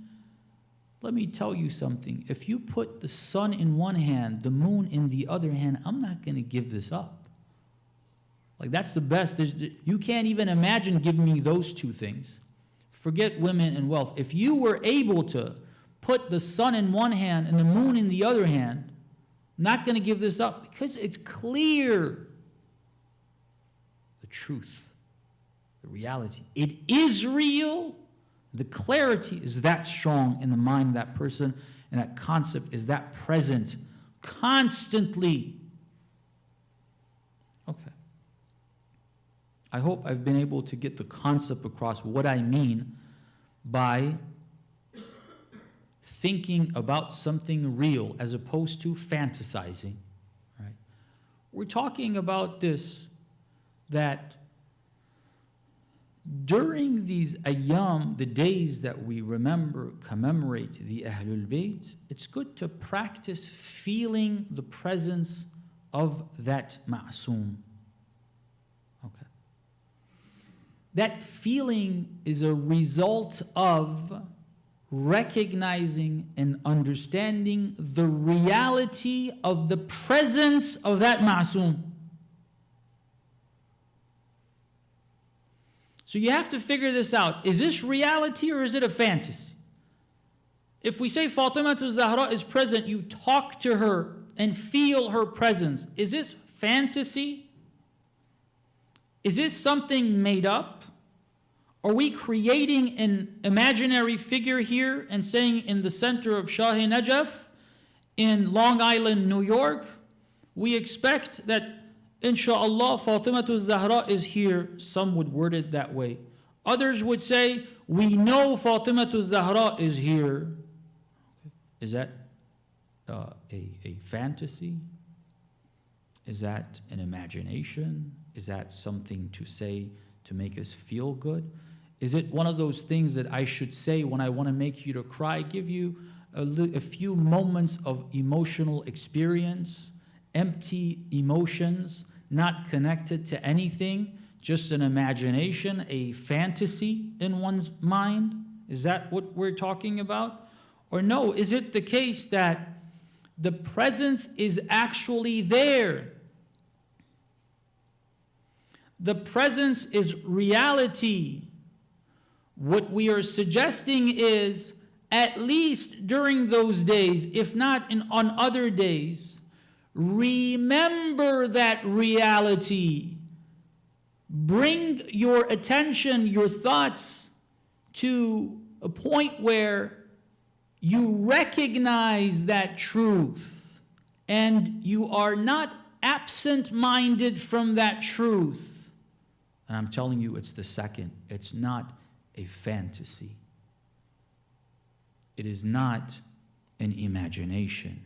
Let me tell you something. If you put the sun in one hand, the moon in the other hand, I'm not going to give this up. Like, that's the best. You can't even imagine giving me those two things. Forget women and wealth. If you were able to put the sun in one hand and the moon in the other hand, I'm not going to give this up because it's clear. The truth, the reality. It is real. The clarity is that strong in the mind of that person, and that concept is that present constantly. Okay. I hope I've been able to get the concept across, what I mean by thinking about something real as opposed to fantasizing. Right? We're talking about this, that during these ayyam, the days that we commemorate the Ahlul Bayt, it's good to practice feeling the presence of that ma'soom. Okay. That feeling is a result of recognizing and understanding the reality of the presence of that ma'soom. So you have to figure this out. Is this reality or is it a fantasy? If we say Fatima Zahra is present, you talk to her and feel her presence. Is this fantasy? Is this something made up? Are we creating an imaginary figure here and saying in the center of Shah-E-Najaf in Long Island, New York, we expect that Insha'Allah, Fatima Zahra is here? Some would word it that way. Others would say, we know Fatima Zahra is here. Is that a fantasy? Is that an imagination? Is that something to say to make us feel good? Is it one of those things that I should say when I want to make you to cry, give you a few moments of emotional experience, empty emotions, not connected to anything, just an imagination, a fantasy in one's mind? Is that what we're talking about? Or no, is it the case that the presence is actually there? The presence is reality. What we are suggesting is, at least during those days, if not on other days, remember that reality. Bring your attention, your thoughts to a point where you recognize that truth and you are not absent-minded from that truth. And I'm telling you, it's the second. It's not a fantasy. It is not an imagination.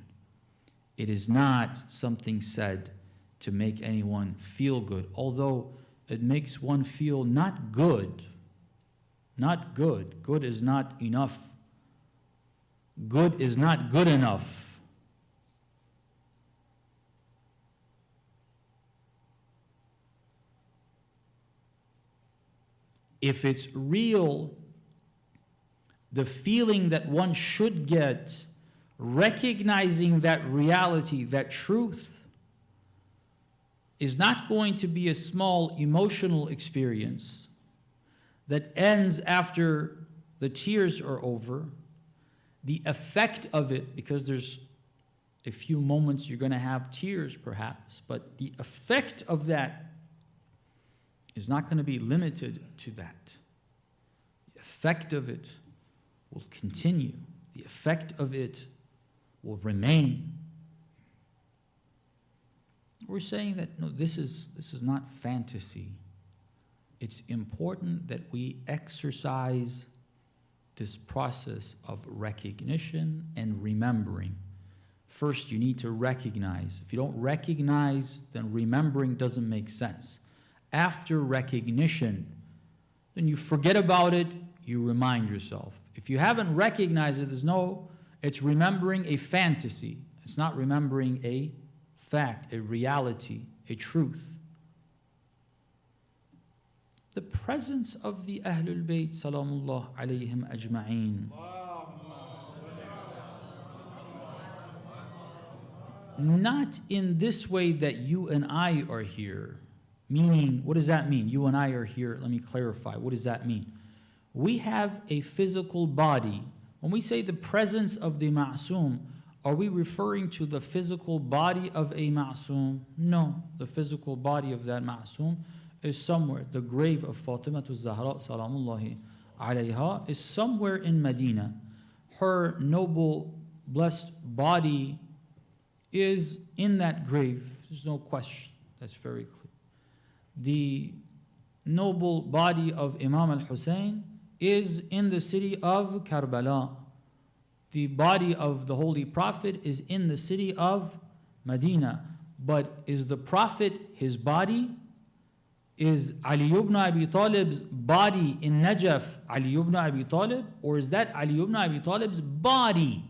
It is not something said to make anyone feel good, although it makes one feel not good. Not good. Good is not enough. Good is not good enough. If it's real, the feeling that one should get, recognizing that reality, that truth, is not going to be a small emotional experience that ends after the tears are over. The effect of it, because there's a few moments you're going to have tears perhaps, but the effect of that is not going to be limited to that. The effect of it will continue. The effect of it will remain. We're saying that no, this is not fantasy. It's important that we exercise this process of recognition and remembering. First, you need to recognize. If you don't recognize, then remembering doesn't make sense. After recognition, then you forget about it, you remind yourself. If you haven't recognized it, it's remembering a fantasy. It's not remembering a fact, a reality, a truth. The presence of the Ahlul Bayt, salamullah alayhim ajma'een. Not in this way that you and I are here. Meaning, what does that mean? You and I are here. Let me clarify. What does that mean? We have a physical body. When we say the presence of the ma'soom, are we referring to the physical body of a ma'soom? No. The physical body of that ma'soom is somewhere. The grave of Fatima Zahra salamullahi alayha is somewhere in Medina. Her noble, blessed body is in that grave. There's no question. That's very clear. The noble body of Imam al-Hussein is in the city of Karbala. The body of the Holy Prophet is in the city of Medina. But is the Prophet his body? Is Ali ibn Abi Talib's body in Najaf Ali ibn Abi Talib? Or is that Ali ibn Abi Talib's body?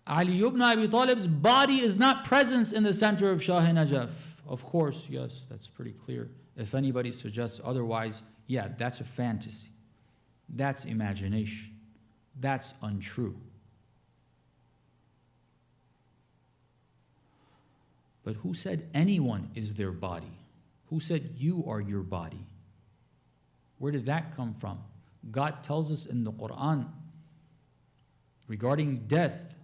Ali ibn Abi Talib's body is not present in the center of Shah-E-Najaf. Of course, yes, that's pretty clear. If anybody suggests otherwise, yeah, that's a fantasy. That's imagination. That's untrue. But who said anyone is their body? Who said you are your body? Where did that come from? God tells us in the Quran regarding death,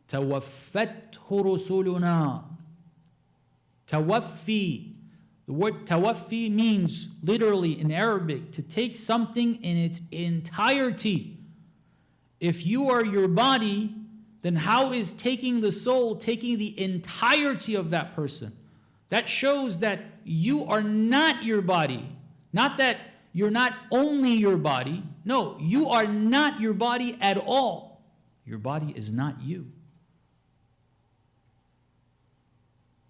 توفته رسلنا. Tawaffi. The word tawaffi means literally in Arabic to take something in its entirety. If you are your body, then how is taking the soul taking the entirety of that person? That shows that you are not your body. Not that you're not only your body. No, you are not your body at all. Your body is not you.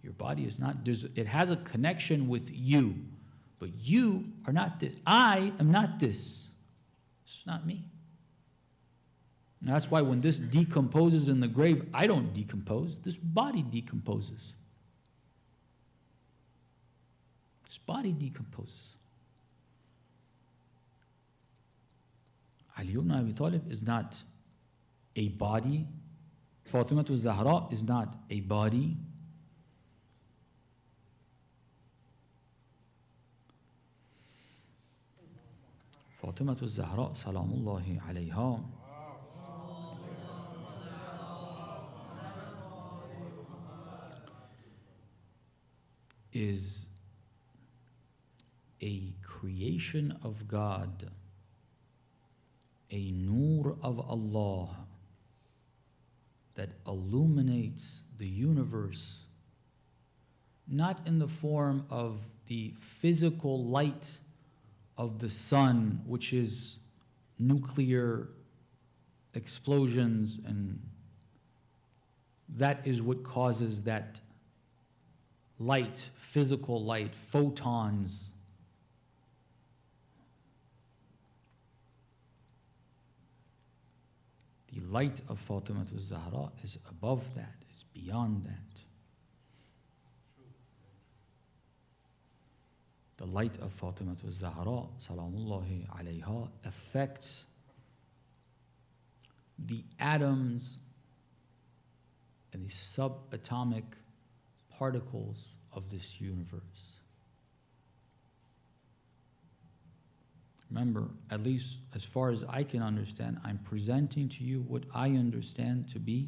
Your body is not, it has a connection with you, but you are not this. I am not this. It's not me. And that's why when this decomposes in the grave, I don't decompose. This body decomposes. This body decomposes. Ali ibn Abi Talib is not a body Fatima Zahra is not a body. Fatima Zahra salamullahi alayha is a creation of God, a nur of Allah that illuminates the universe, not in the form of the physical light of the sun, which is nuclear explosions, and that is what causes that light, physical light, photons. The light of Fatima Zahra is above that, it's beyond that. The light of Fatima Zahra, salamullahi alayha, affects the atoms and the subatomic particles of this universe. Remember, at least as far as I can understand, I'm presenting to you what I understand to be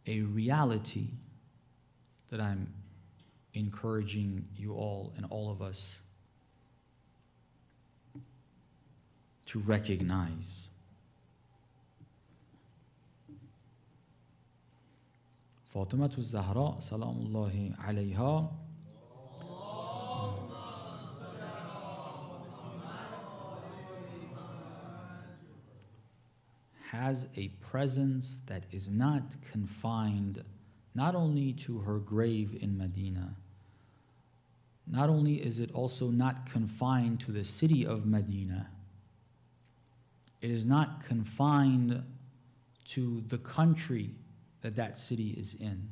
a reality that I'm encouraging you all and all of us to recognize. Fatima Zahra, salamullahi alayha, has a presence that is not confined not only to her grave in Medina, not only is it also not confined to the city of Medina, it is not confined to the country that that city is in,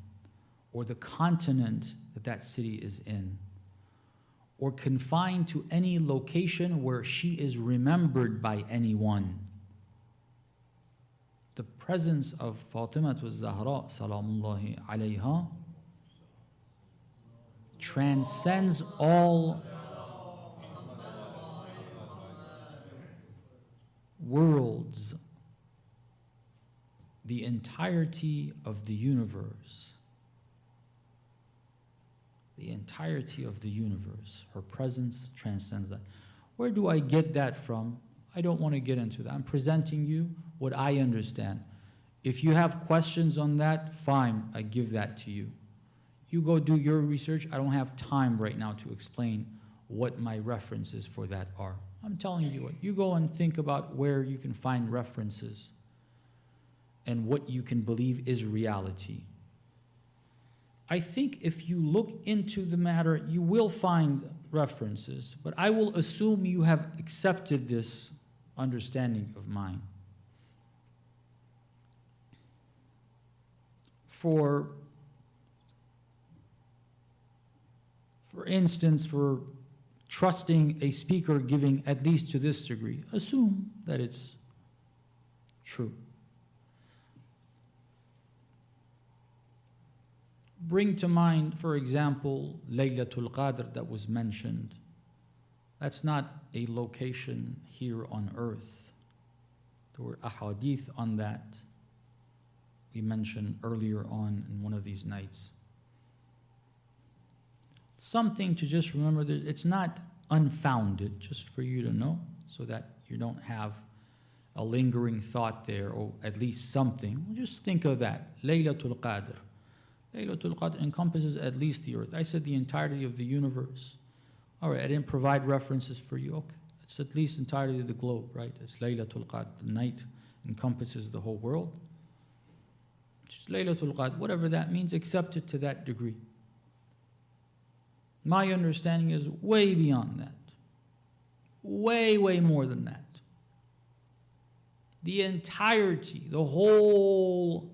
or the continent that that city is in, or confined to any location where she is remembered by anyone. The presence of Fatima Zahra, salamullahi alayha, transcends all worlds, the entirety of the universe. The entirety of the universe. Her presence transcends that. Where do I get that from? I don't want to get into that. I'm presenting you what I understand. If you have questions on that, fine, I give that to you. You go do your research. I don't have time right now to explain what my references for that are. I'm telling you what. You go and think about where you can find references and what you can believe is reality. I think if you look into the matter, you will find references, but I will assume you have accepted this understanding of mine. For instance, for trusting a speaker giving at least to this degree, assume that it's true. Bring to mind, for example, Laylatul Qadr that was mentioned. That's not a location here on earth. There were ahadith on that we mentioned earlier on in one of these nights. Something to just remember, that it's not unfounded, just for you to know, so that you don't have a lingering thought there, or at least something. Just think of that, Laylatul Qadr. Laylatul Qadr encompasses at least the earth. I said the entirety of the universe. All right, I didn't provide references for you. Okay, it's at least entirety of the globe, right? It's Laylatul Qadr. The night encompasses the whole world. Just Laylatul Qadr, whatever that means, accept it to that degree. My understanding is way beyond that. Way, way more than that. The entirety, the whole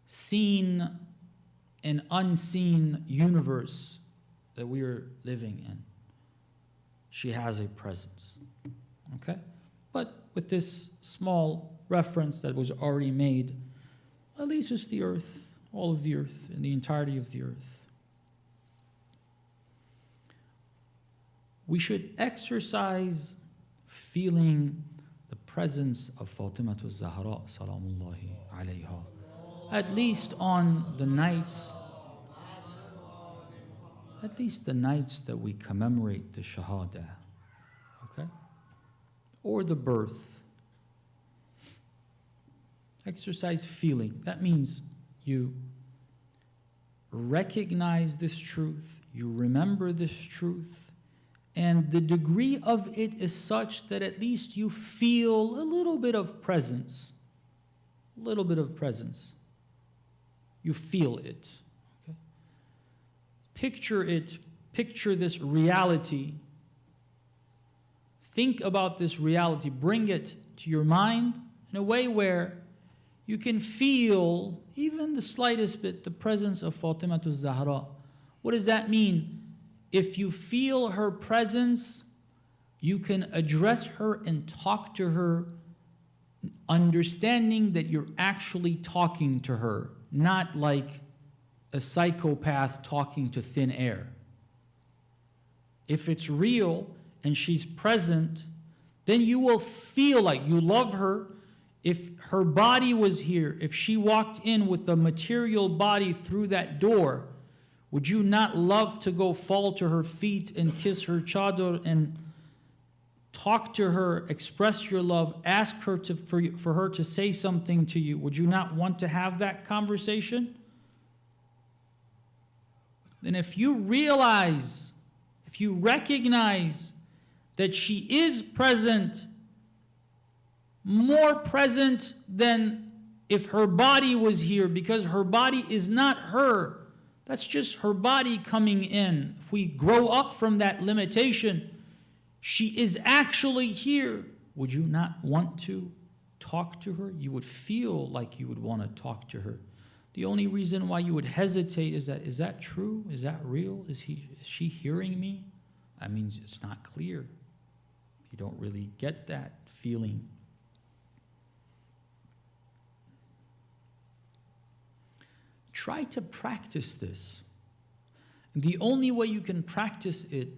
seen and unseen universe that we are living in, she has a presence. Okay? But with this small reference that was already made, at least it's the earth, all of the earth, and the entirety of the earth. We should exercise feeling the presence of Fatimatu Zahra salamullahi alayha, at least on the nights, that we commemorate the Shahada, okay? Or the birth. Exercise feeling. That means you recognize this truth, you remember this truth, and the degree of it is such that at least you feel a little bit of presence. A little bit of presence. You feel it. Okay? Picture it. Picture this reality. Think about this reality. Bring it to your mind in a way where you can feel, even the slightest bit, the presence of Fatimatu Zahra. What does that mean? If you feel her presence, you can address her and talk to her, understanding that you're actually talking to her, not like a psychopath talking to thin air. If it's real and she's present, then you will feel like you love her. If her body was here, if she walked in with the material body through that door, would you not love to go fall to her feet and kiss her chador and talk to her, express your love, ask her for her to say something to you? Would you not want to have that conversation? Then if you realize, if you recognize that she is present, more present than if her body was here, because her body is not her. That's just her body coming in. If we grow up from that limitation, she is actually here. Would you not want to talk to her? You would feel like you would want to talk to her. The only reason why you would hesitate is that true? Is that real? Is she hearing me? That means it's not clear. You don't really get that feeling. Try to practice this. And the only way you can practice it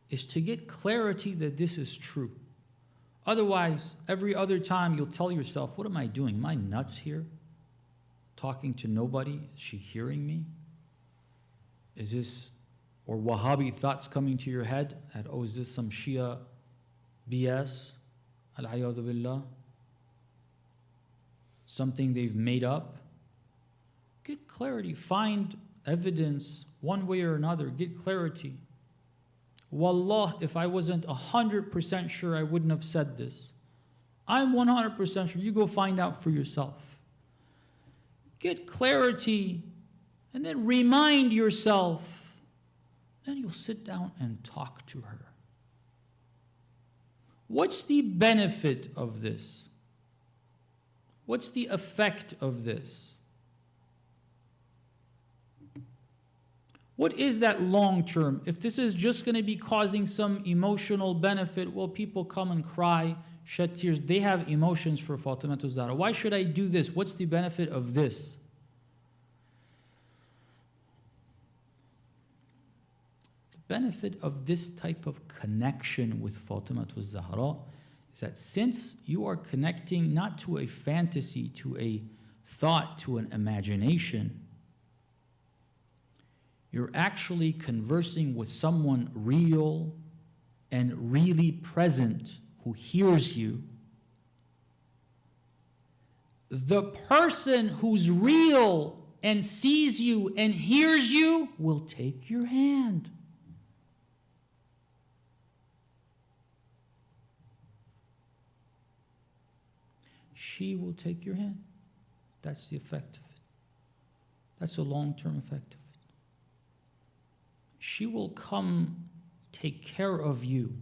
is to get clarity that this is true. Otherwise, every other time you'll tell yourself, what am I doing? Am I nuts here? Talking to nobody? Is she hearing me? Is this, or Wahhabi thoughts coming to your head that, oh, is this some Shia BS? Al-Ayadhu Billah? Something they've made up? Get clarity. Find evidence one way or another. Get clarity. Wallah, if I wasn't 100% sure, I wouldn't have said this. I'm 100% sure. You go find out for yourself. Get clarity and then remind yourself. Then you'll sit down and talk to her. What's the benefit of this? What's the effect of this? What is that long term? If this is just going to be causing some emotional benefit, well, people come and cry, shed tears. They have emotions for Fatimatu Zahra. Why should I do this? What's the benefit of this? The benefit of this type of connection with Fatimatu Zahra is that since you are connecting not to a fantasy, to a thought, to an imagination, you're actually conversing with someone real and really present who hears you. The person who's real and sees you and hears you will take your hand. She will take your hand. That's the effect of it. That's a long-term effect of it. She will come take care of you.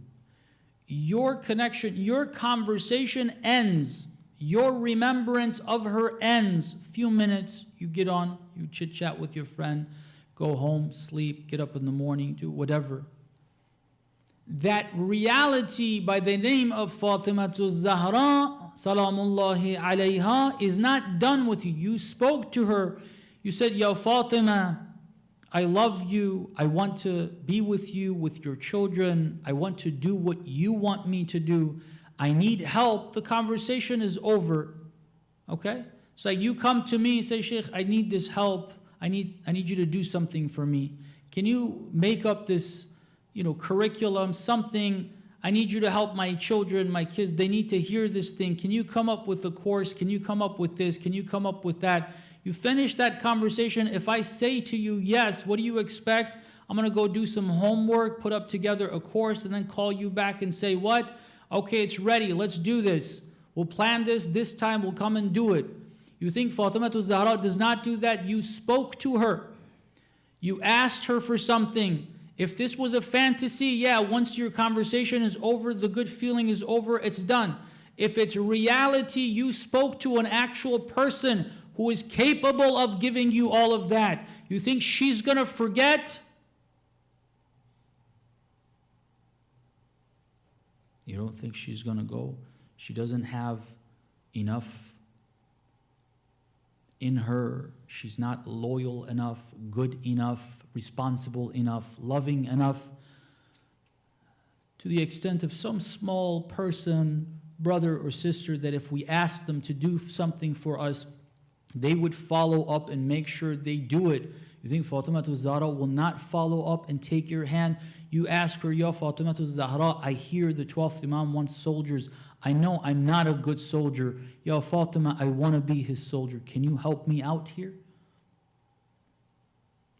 Your connection, your conversation ends. Your remembrance of her ends. A few minutes, you get on, you chit-chat with your friend, go home, sleep, get up in the morning, do whatever. that reality by the name of Fatimatu Zahra, Salamullahi alayha, is not done with you. You spoke to her. You said, Ya Fatima, I love you. I want to be with you, with your children. I want to do what you want me to do. I need help. The conversation is over. Okay? So you come to me and say, Sheikh, I need this help. I need you to do something for me. Can you make up this, curriculum, something? I need you to help my children, my kids. They need to hear this thing. Can you come up with a course? Can you come up with this? Can you come up with that? You finish that conversation. If I say to you, yes, what do you expect? I'm going to go do some homework, put up together a course, and then call you back and say, what? Okay, it's ready. Let's do this. We'll plan this time. We'll come and do it. You think Fatimatu Zahra does not do that? You spoke to her. You asked her for something. If this was a fantasy, yeah, once your conversation is over, the good feeling is over, it's done. If it's reality, you spoke to an actual person who is capable of giving you all of that. You think she's going to forget? You don't think she's going to go? She doesn't have enough in her. She's not loyal enough, good enough, responsible enough, loving enough, to the extent of some small person, brother or sister, that if we ask them to do something for us, they would follow up and make sure they do it. You think Fatimatu Zahra will not follow up and take your hand? You ask her, Ya Fatimatu Zahra, I hear the 12th Imam wants soldiers. I know I'm not a good soldier. Ya Fatima, I want to be his soldier. Can you help me out here?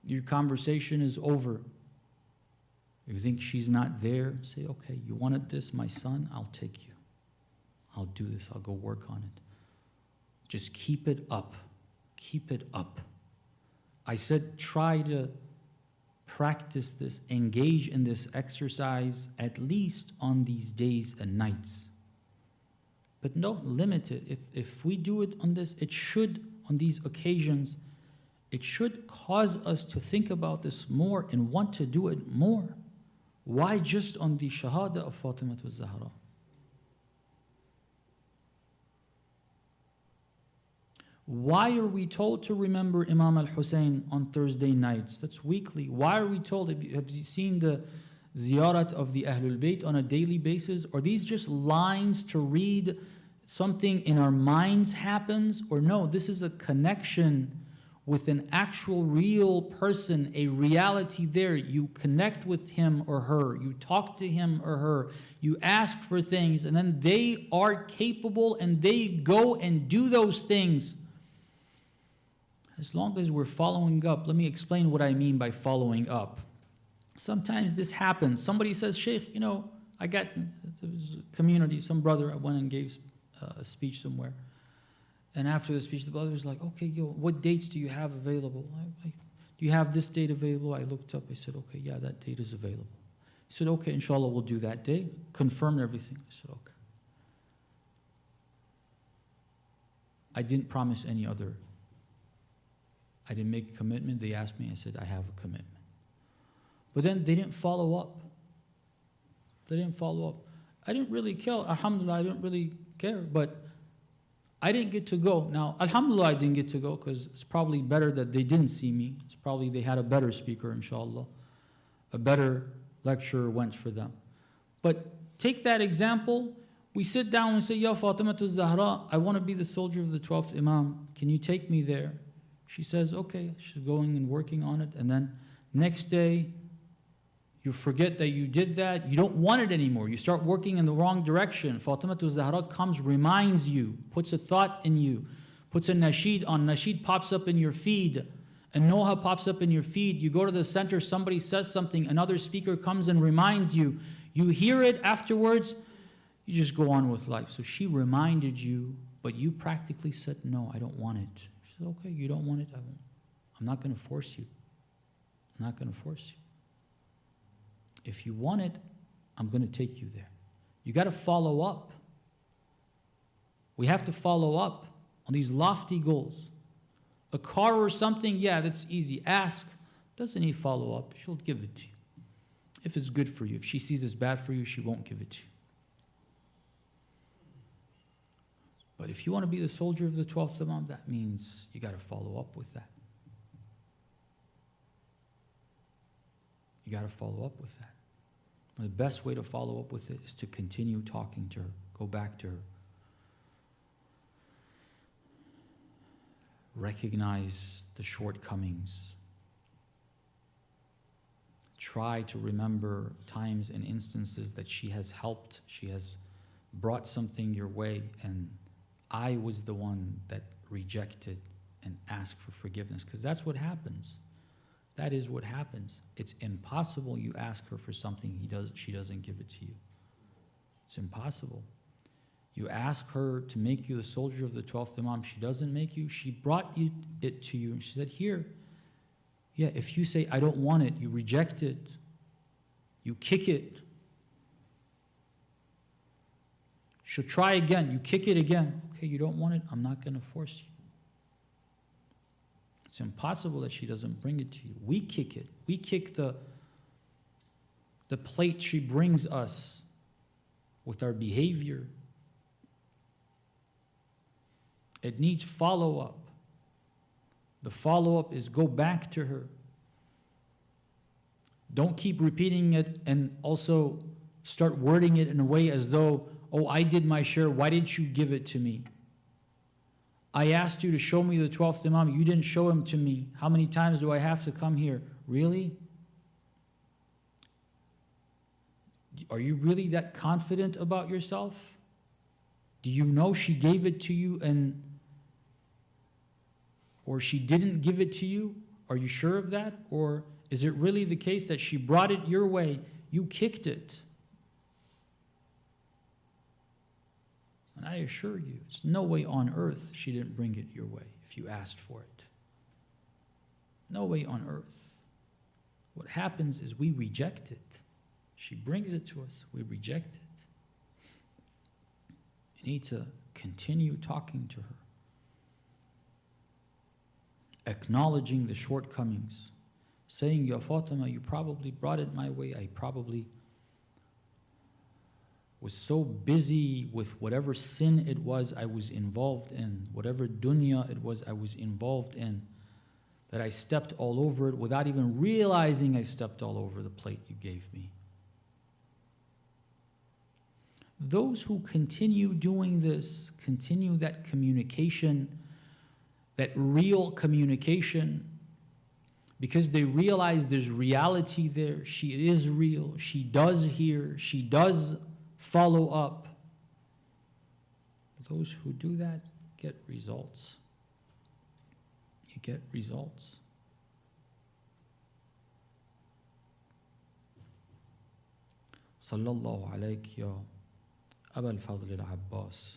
Your conversation is over. You think she's not there? Say, okay, you wanted this, my son? I'll take you. I'll do this. I'll go work on it. Just keep it up. Keep it up. I said, try to practice this, engage in this exercise at least on these days and nights. But don't limit it. If we do it on this, it should, on these occasions, it should cause us to think about this more and want to do it more. Why just on the Shahada of Fatimatu Zahra? Why are we told to remember Imam al-Hussein on Thursday nights? That's weekly. Why are we told? Have you seen the ziyarat of the Ahlul Bayt on a daily basis? Are these just lines to read? Something in our minds happens? Or no, this is a connection with an actual real person, a reality there. You connect with him or her. You talk to him or her. You ask for things, and then they are capable and they go and do those things. As long as we're following up, let me explain what I mean by following up. Sometimes this happens. Somebody says, Sheikh, I got a community, some brother, I went and gave a speech somewhere. And after the speech, the brother was like, okay, what dates do you have available? Do you have this date available? I looked up, I said, okay, yeah, that date is available. He said, okay, inshallah, we'll do that day. Confirmed everything. I said, okay. I didn't promise any other. I didn't make a commitment. They asked me, I said, I have a commitment. But then they didn't follow up. They didn't follow up. I didn't really care. Alhamdulillah, I didn't really care. But I didn't get to go. Now, alhamdulillah, I didn't get to go because it's probably better that they didn't see me. It's probably they had a better speaker, inshallah. A better lecturer went for them. But take that example. We sit down and say, Ya Fatimatu Zahra, I want to be the soldier of the 12th Imam. Can you take me there? She says, okay. She's going and working on it. And then next day, you forget that you did that. You don't want it anymore. You start working in the wrong direction. Fatimatu Zahra comes, reminds you, puts a thought in you, puts a nasheed on. Nasheed pops up in your feed. And Noha pops up in your feed. You go to the center, somebody says something, another speaker comes and reminds you. You hear it afterwards, you just go on with life. So she reminded you, but you practically said, no, I don't want it. She said, okay, you don't want it, I won't. I'm not going to force you. I'm not going to force you. If you want it, I'm going to take you there. You got to follow up. We have to follow up on these lofty goals. A car or something, yeah, that's easy. Ask. Doesn't need follow up. She'll give it to you. if it's good for you. If she sees it's bad for you, she won't give it to you. But if you want to be the soldier of the 12th Imam, that means you got to follow up with that. You got to follow up with that. The best way to follow up with it is to continue talking to her. Go back to her. Recognize the shortcomings. Try to remember times and instances that she has helped, she has brought something your way, and I was the one that rejected and asked for forgiveness. Because that's what happens. That is what happens. It's impossible you ask her for something she doesn't give it to you. It's impossible. You ask her to make you the soldier of the 12th Imam, she doesn't make you, she brought it to you, and she said, here. Yeah, if you say, I don't want it, you reject it, you kick it. She'll try again, you kick it again. Okay, you don't want it, I'm not going to force you. It's impossible that she doesn't bring it to you. We kick it. We kick the plate she brings us with our behavior. It needs follow-up. The follow-up is go back to her. Don't keep repeating it and also start wording it in a way as though, oh, I did my share, why didn't you give it to me? I asked you to show me the 12th Imam, you didn't show him to me. How many times do I have to come here? Really? Are you really that confident about yourself? Do you know she gave it to you or she didn't give it to you? Are you sure of that? Or is it really the case that she brought it your way, you kicked it? And I assure you, it's no way on earth she didn't bring it your way if you asked for it. No way on earth. What happens is we reject it. She brings it to us, we reject it. You need to continue talking to her. Acknowledging the shortcomings. Saying, Ya Fatima, you probably brought it my way. I probably was so busy with whatever sin it was I was involved in, whatever dunya it was I was involved in, that I stepped all over it without even realizing I stepped all over the plate you gave me. Those who continue doing this, continue that communication, that real communication, because they realize there's reality there, she is real, she does hear, she does follow up. Those who do that get results. You get results. Sallallahu alayk ya Aba al-Fadl al-Abbas.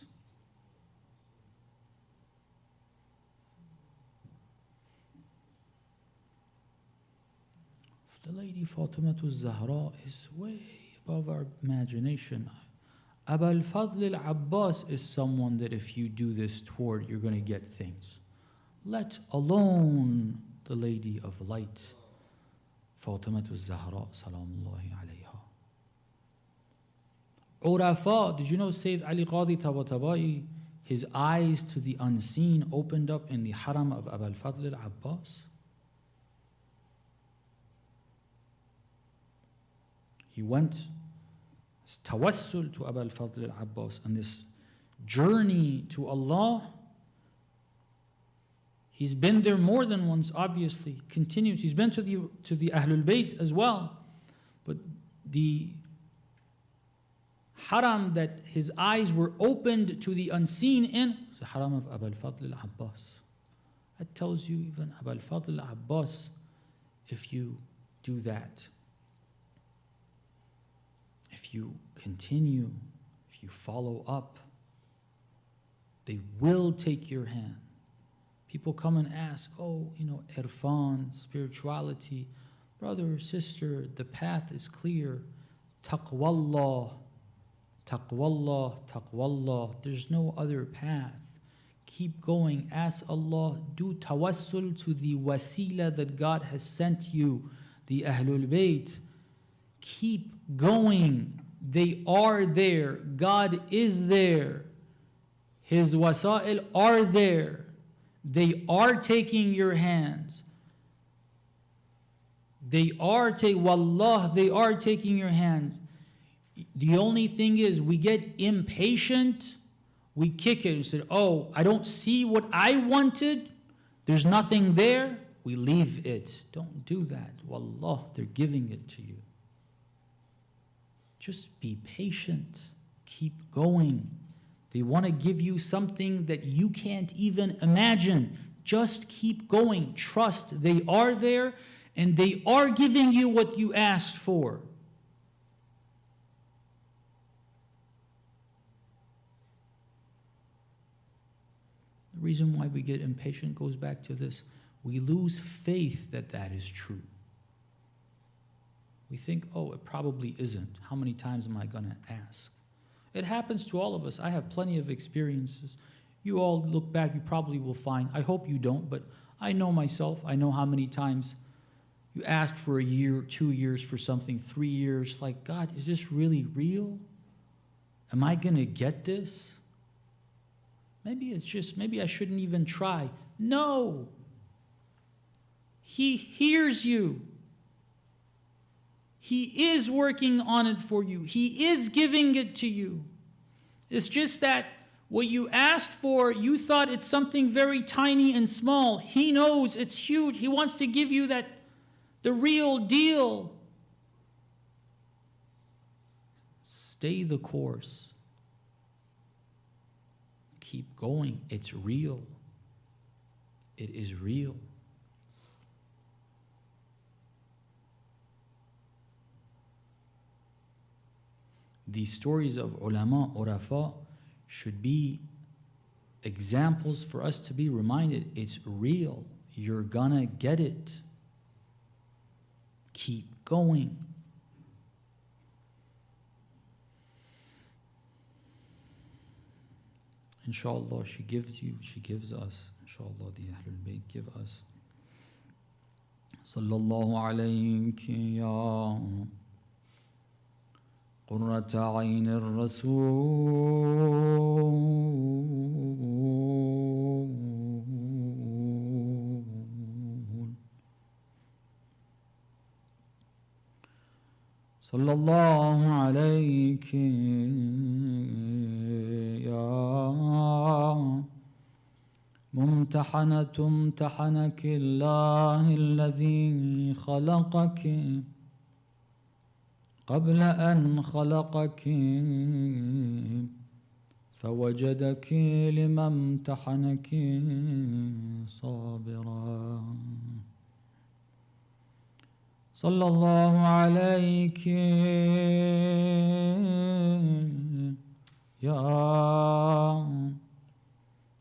The lady Fatima al-Zahra is way above our imagination. Aba al-Fadl al-Abbas is someone that if you do this toward, you're going to get things. Let alone the lady of light, Fatima al-Zahra, salamullahi alayha. Urafa, did you know Sayyid Ali Qadi Tabatabai, his eyes to the unseen opened up in the haram of Aba al-Fadl al-Abbas? He went tawassul to Aba al-Fadl al-Abbas, and this journey to Allah, he's been there more than once, obviously, continues. He's been to the Ahlul Bayt as well, but the haram that his eyes were opened to the unseen in is the haram of Aba al-Fadl al-Abbas. That tells you even Aba al-Fadl al-Abbas, if you do that, if you continue, if you follow up, they will take your hand. People come and ask, oh, irfan, spirituality. Brother or sister, the path is clear. Taqwallah, taqwallah, taqwallah. There's no other path. Keep going. Ask Allah. Do tawassul to the wasila that God has sent you, the Ahlul Bayt. Keep going. They are there. God is there. His wasa'il are there. They are taking your hands. Wallah, they are taking your hands. The only thing is, we get impatient, we kick it. We say, oh, I don't see what I wanted. There's nothing there. We leave it. Don't do that. Wallah, they're giving it to you. Just be patient. Keep going. They want to give you something that you can't even imagine. Just keep going. Trust they are there and they are giving you what you asked for. The reason why we get impatient goes back to this. We lose faith that that is true. We think, oh, it probably isn't. How many times am I going to ask? It happens to all of us. I have plenty of experiences. You all look back, you probably will find, I hope you don't, but I know myself. I know how many times you ask for a year, 2 years for something, 3 years, like, God, is this really real? Am I going to get this? Maybe it's just, maybe I shouldn't even try. No. He hears you. He is working on it for you. He is giving it to you. It's just that what you asked for, you thought it's something very tiny and small. He knows it's huge. He wants to give you that, the real deal. Stay the course. Keep going. It's real. It is real. These stories of ulama, urafa, should be examples for us to be reminded it's real. You're gonna get it. Keep going. Inshallah, she gives us, inshallah, the Ahlul Bayt give us. Sallallahu alayhi ya قرة عين الرسول صلى الله عليك يا ممتحنة امتحنك الله الذي خلقك قبل أن خلقك فوجدك لما امتحنك صابرا صلى الله عليك يا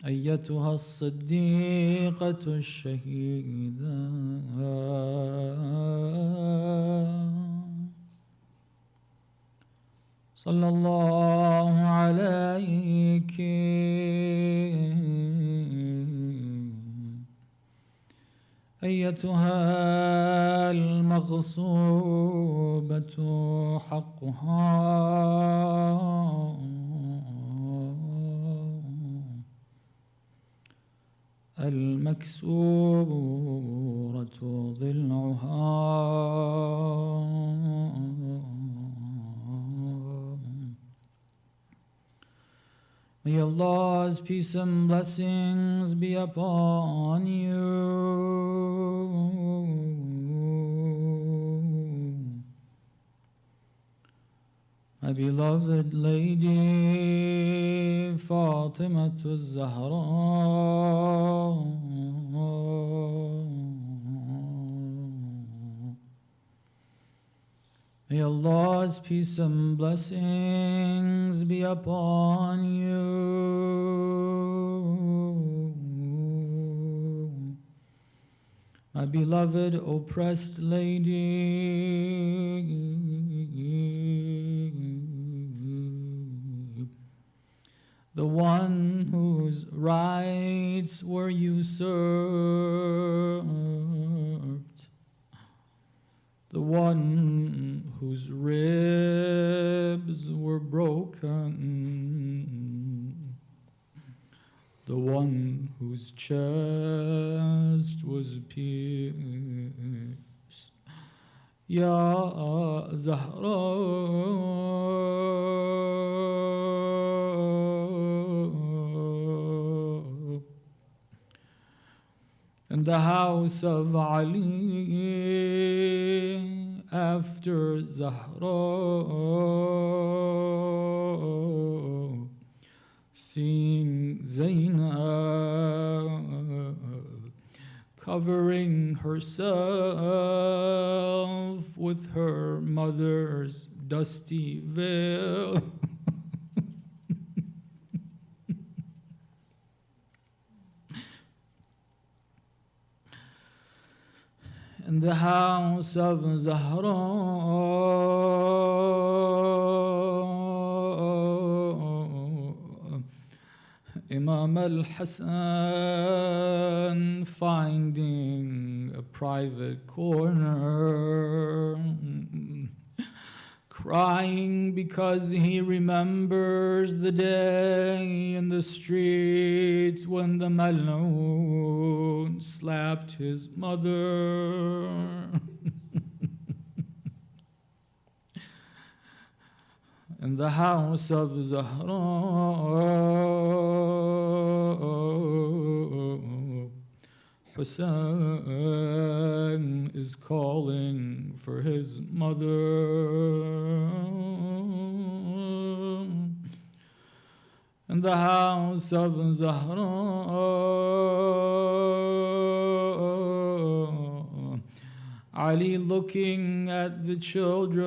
أيتها الصديقة الشهيدة صلى الله عليك أيتها المغصوبة حقها المكسورة ضلعها May Allah's peace and blessings be upon you. My beloved Lady Fatima Zahra, may Allah's peace and blessings be upon you. My beloved oppressed lady, the one whose rights were usurped, the one whose ribs were broken, the one whose chest was pierced. Ya Zahra, in the house of Ali after Zahra, seeing Zainab covering herself with her mother's dusty veil. In the house of Zahra, Imam al-Hassan finding a private corner, crying because he remembers the day in the streets when the Mal'oon slapped his mother. In the house of Zahra, Hussein is calling for his mother. In the house of Zahra, Ali looking at the children,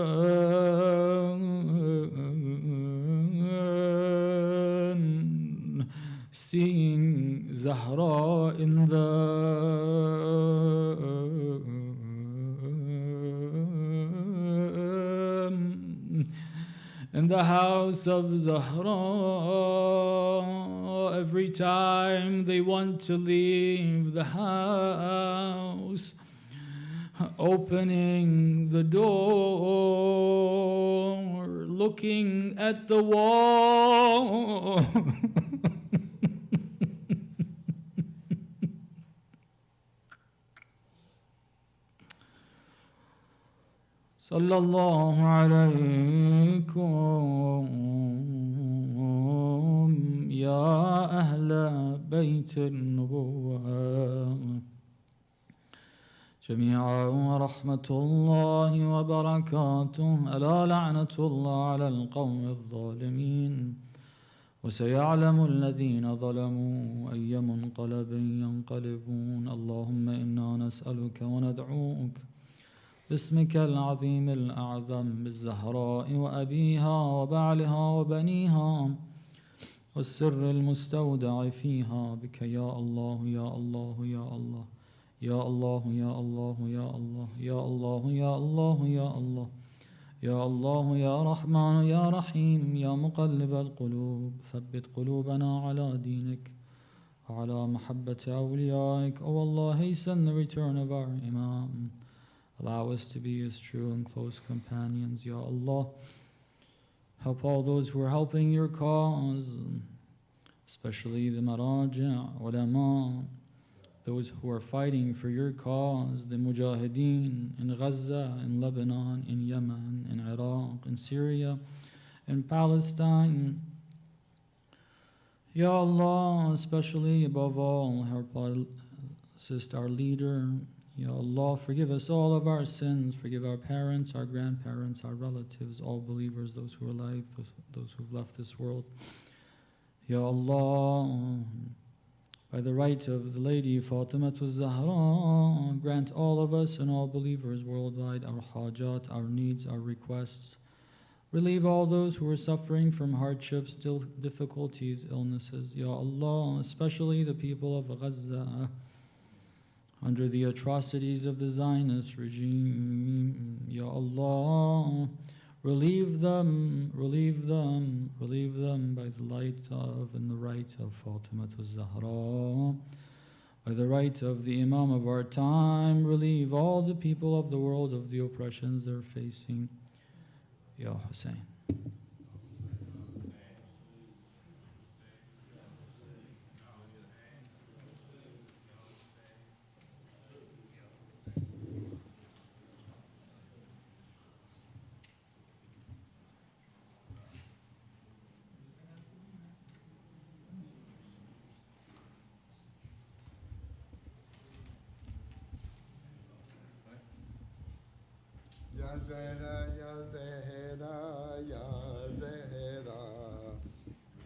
seeing Zahra in the house of Zahra. Every time they want to leave the house, opening the door, looking at the wall. Sallallahu alaykum ya ahla bayt an-nubuwwah جميعا ورحمة الله وبركاته ألا لعنة الله على القوم الظالمين وسيعلم الذين ظلموا أي منقلب ينقلبون اللهم إنا نسألك وندعوك باسمك العظيم الأعظم بالزهراء وأبيها وبعلها وبنيها والسر المستودع فيها بك يا الله يا الله يا الله يا الله يا الله يا الله يا الله يا الله يا الله يا الله يا رحمن يا رحيم يا مقلب القلوب ثبت قلوبنا على دينك وعلى محبة أوليائك. O Allah, hasten the return of our Imam. Allow us to be his true and close companions. Ya Allah, help all those who are helping your cause, especially the Maraja, ulama, those who are fighting for your cause, the Mujahideen in Gaza, in Lebanon, in Yemen, in Iraq, in Syria, in Palestine. Ya Allah, especially above all, help assist our leader. Ya Allah, forgive us all of our sins, forgive our parents, our grandparents, our relatives, all believers, those who are alive, those who have left this world. Ya Allah, by the right of the Lady Fatima Zahra, grant all of us and all believers worldwide our hajat, our needs, our requests. Relieve all those who are suffering from hardships, difficulties, illnesses. Ya Allah, especially the people of Gaza, under the atrocities of the Zionist regime. Ya Allah, relieve them by the light of and the right of Fatima Zahra, by the right of the Imam of our time. Relieve all the people of the world of the oppressions they're facing. Ya Hussein. Ya Zehra, Ya Zehra, Ya Zehra,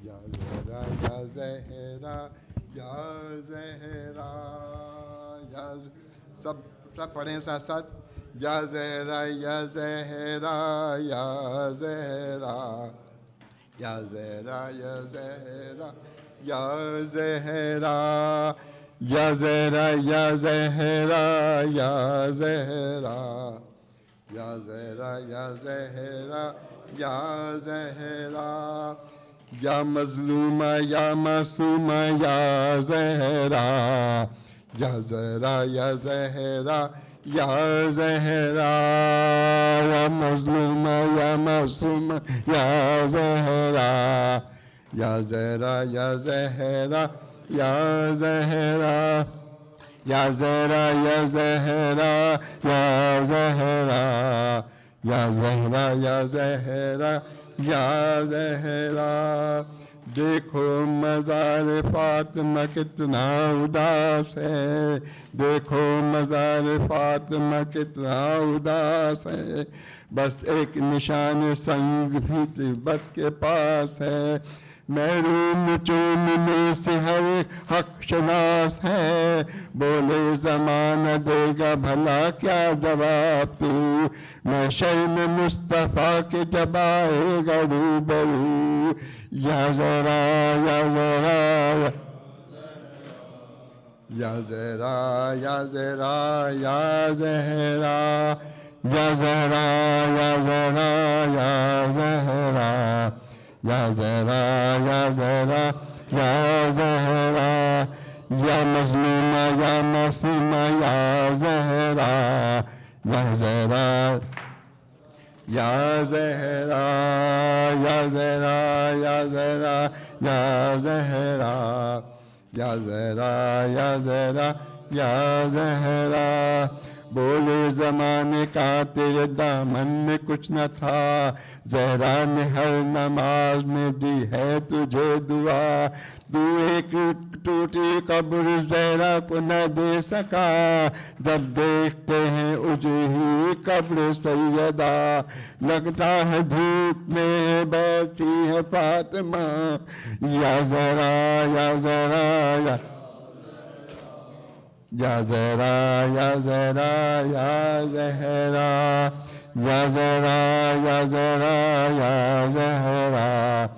Ya Zehra, Ya Zehra, Ya Zehra, Ya سب پڑھیں ساتھ ساتھ. یا زہرا یا زہرا یا زہرا یا زہرا یا زہرا یا زہرا یا زہرا یا زہرا یا زہرا یا زہرا یا زہرا یا زہرا یا مظلومہ یا معصومہ یا زہرا یا زہرا یا زہرا یا زہرا یا مظلومہ یا معصومہ یا زہرا یا زہرا یا زہرا یا زہرا یا زہرا یا زہرا یا زہرا یا زہرا یا زہرا یا زہرا دیکھو مزار فاطمہ کتنا اداس ہے دیکھو مزار فاطمہ کتنا اداس ہے بس ایک نشان سنگ بھی تبت کے پاس ہے محروم چومنے سے ہر حق شناس ہے بولے زمانہ دے گا بھلا کیا جواب تو محشر میں مصطفیٰ کے جب آئے گا روبرو یا ذرا یا ذرا یا زہرا یا زہرا یا زہرا یا زہرا یا زہرا یا زہرا یا زہرا یا زہرا یا زہرا یا مظلومہ یا معصومہ یا زہرا یا زہرا یا زہرا یا زہرا یا زہرا یا زہرا یا زہرا یا زہرا یا زہرا بولے زمانے کا تیرے دامن میں کچھ نہ تھا زہرا نے ہر نماز میں دی ہے تجھے دعا تو ایک ٹوٹی قبر زہرا کو نہ دے سکا جب دیکھتے ہیں اجڑی قبر سیدہ لگتا ہے دھوپ میں بیٹھی ہے فاطمہ یا زہرا یا زہرا یا زہرا یا زہرا یا زہرا یا زہرا یا زہرا یا زہرا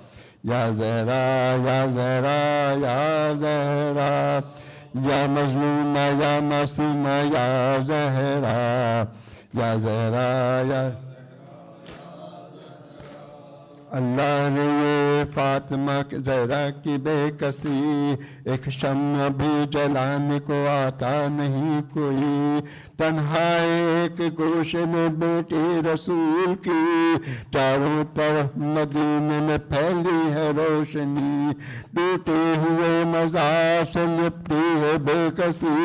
یا زہرا یا زہرا یا زہرا یا مظلومہ یا معصومہ یا زہرا یا زہرا یا اللہ نے یہ فاطمہ زہرا کی بے کسی ایک شمع بھی جلانے کو آتا نہیں کوئی تنہا ایک گوشے میں بیٹی رسول کی چاروں طرف مدینے میں پھیلی ہے روشنی ٹوٹے ہوئے مزار سے لپٹی ہے بے کسی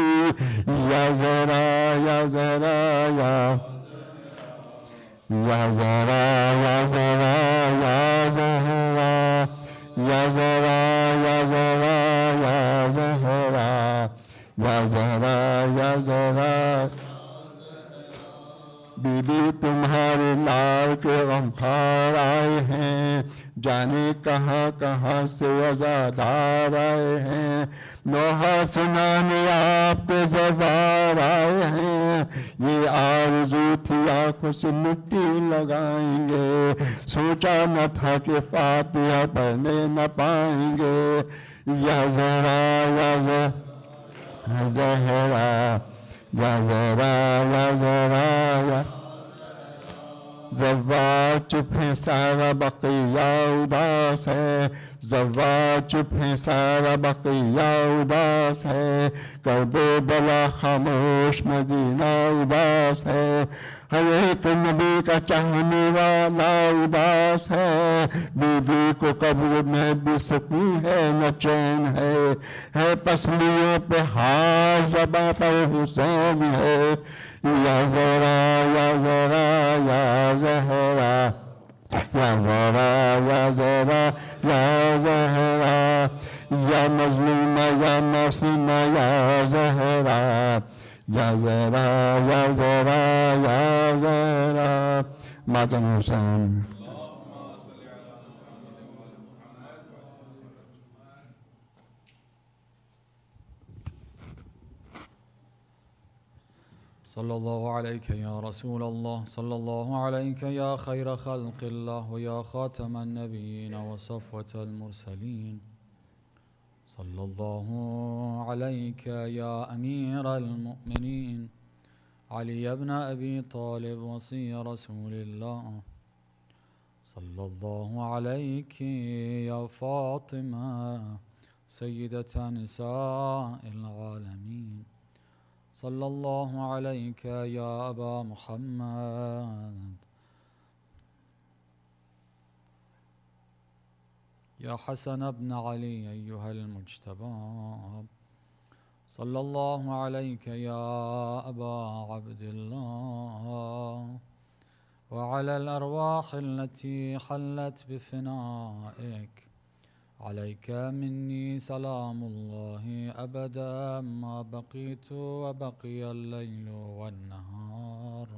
یا زہرا یا زہرا یا زہرا یا زہرا یا زہرا یا زہرا یا زہرا یا زہرا یا زہرا یا زہرا بی بی تمہارے لال کے غمخوار آئے ہیں جانے کہاں کہاں سے عزادار آئے ہیں نوحہ سنانے آپ کے زوار آئے ہیں یہ آرزو تھی آنکھوں سے مٹی لگائیں گے سوچا نہ تھا کہ فاتحہ پڑھنے نہ پائیں گے یا زہرا یا زہرا یا زہرا یا زہرا یا زوار چپ ہے سارا بقیہ اداس ہے ज़व्वाद चुप है सारा बक़िया उदास है, कर्बला खामोश मदीना उदास है, हर एक नबी का चाहने वाला उदास है, बीबी को कब्र में भी सुकून है न चैन है पसलियों पे हाथ ज़बां पर हुसैन है, या ज़रा या ज़रा या ज़हरा, या ज़रा या ज़रा या ज़हरा, या मज़लूमा या मासूमा या ज़हरा, या ज़रा या ज़रा या ज़हरा, मातम हुसैन। सल्लल्लाहु अलैका या रसूल अल्लाह, सल्लल्लाहु अलैका या खैर खल्क़िल्लाह व या ख़ातमन नबिय्यीन व सफ़वतल मुरसलीन, सल्लल्लाहु अलैका या अमीरल मुमिनीन अली इब्न अबी तालिब वसी रसूलिल्लाह, सल्लल्लाहु अलैकी या फ़ातिमा सय्यदत निसाइल आलमीन, सल्लल्लाहु अलैका या अबा मुहम्मद, या हसन इब्न अली अय्युहल मुज्तबा, सल्लल्लाहु अलैका या अबा अब्दिल्लाह, व अलल अरवाह अल्लती हल्लत बिफ़नाइक, अलैका मिन्नी सलामुल्लाहि अबदा मा बक़ीतु व बक़ियल लैलु वन्नहार,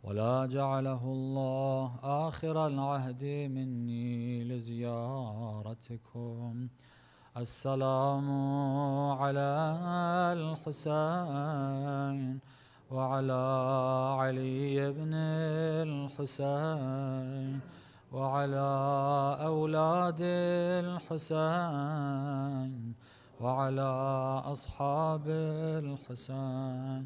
वला जअलहु अल्लाह आखिरल अहदि मिन्नी लिज़ियारतिकुम, अस्सलामु अलल हुसैन व अला अली इब्निल हुसैन व अला औलादिल हुसैन व अला अस्हाबिल हुसैन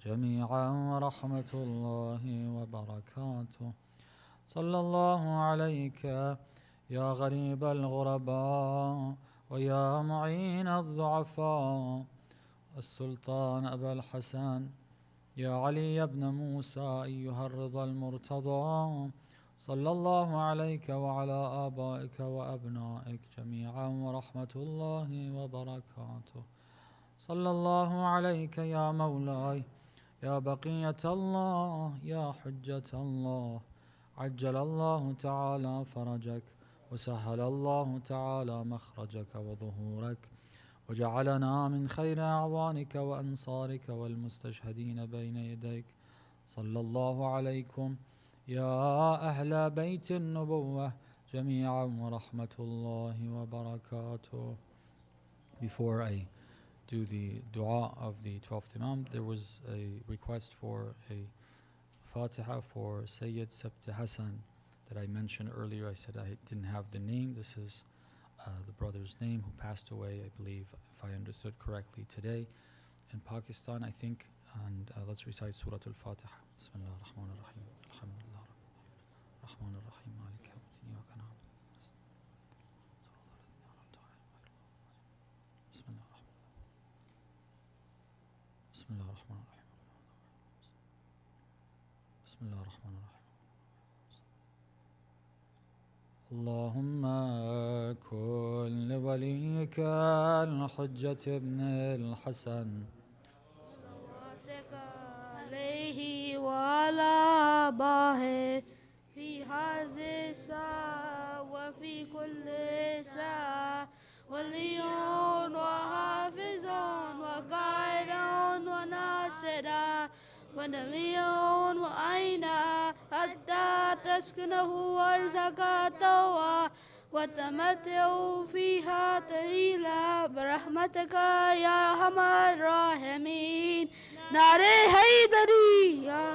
जमीअन व रहमतुल्लाहि व बरकातुहु, सल्लल्लाहु अलैका या गरीबल गुरबा व या मुईनद दुअफा, अस्सुल्तान अबुल हसन या अली इब्न मूसा अय्युहर रिज़ल मुर्तज़ा, सल्लल्लाहु अलैका व अला आबाइका व अबनाइक जमीअन व रहमतुल्लाहि व बरकातुहु, सल्लल्लाहु अलैका या मौलाय या बक़ियतल्लाह या हुज्जतल्लाह, अज्जलल्लाहु तआला फरजक व सहलल्लाहु तआला मखरजक व ज़ुहूरक, व जअलना मिन खैरि अअवानिक व अंसारिक वल मुस्तशहदीन बैन यदैक, सल्लल्लाहु अलैकुम या अहला बैतिन नबुव्वह जमीअन व रहमतुल्लाहि व बरकातुहु. Before I do the dua of the 12th Imam, there was a request for a Fatiha for Sayyid Sabt Hassan that I mentioned earlier. I said I didn't have the name. This is the brother's name who passed away, I believe, if I understood correctly, today in Pakistan, I think. And let's recite Surah Al-Fatiha. Bismillah ar-Rahman ar-Rahim. Alhamdulillah. Rahman ar-Rahim. Malik yawmiddin. Iyyaka na'budu. Bismillah ar-Rahman. Bismillah ar-Rahman ar-Rahim. Bismillah ar-Rahman ar-Rahim. اللهم كن لوليك الحجة ابن الحسن صلواتك عليه وعلى آبائه في هذه الساعة وفي كل ساعة ولي وحافظ وقائد وناصر ونبي وعينا حتى تسكنه وارزقته وتمتعوا فيها طويلا برحمتك يا أرحم الراحمين. نعرے حیدری یا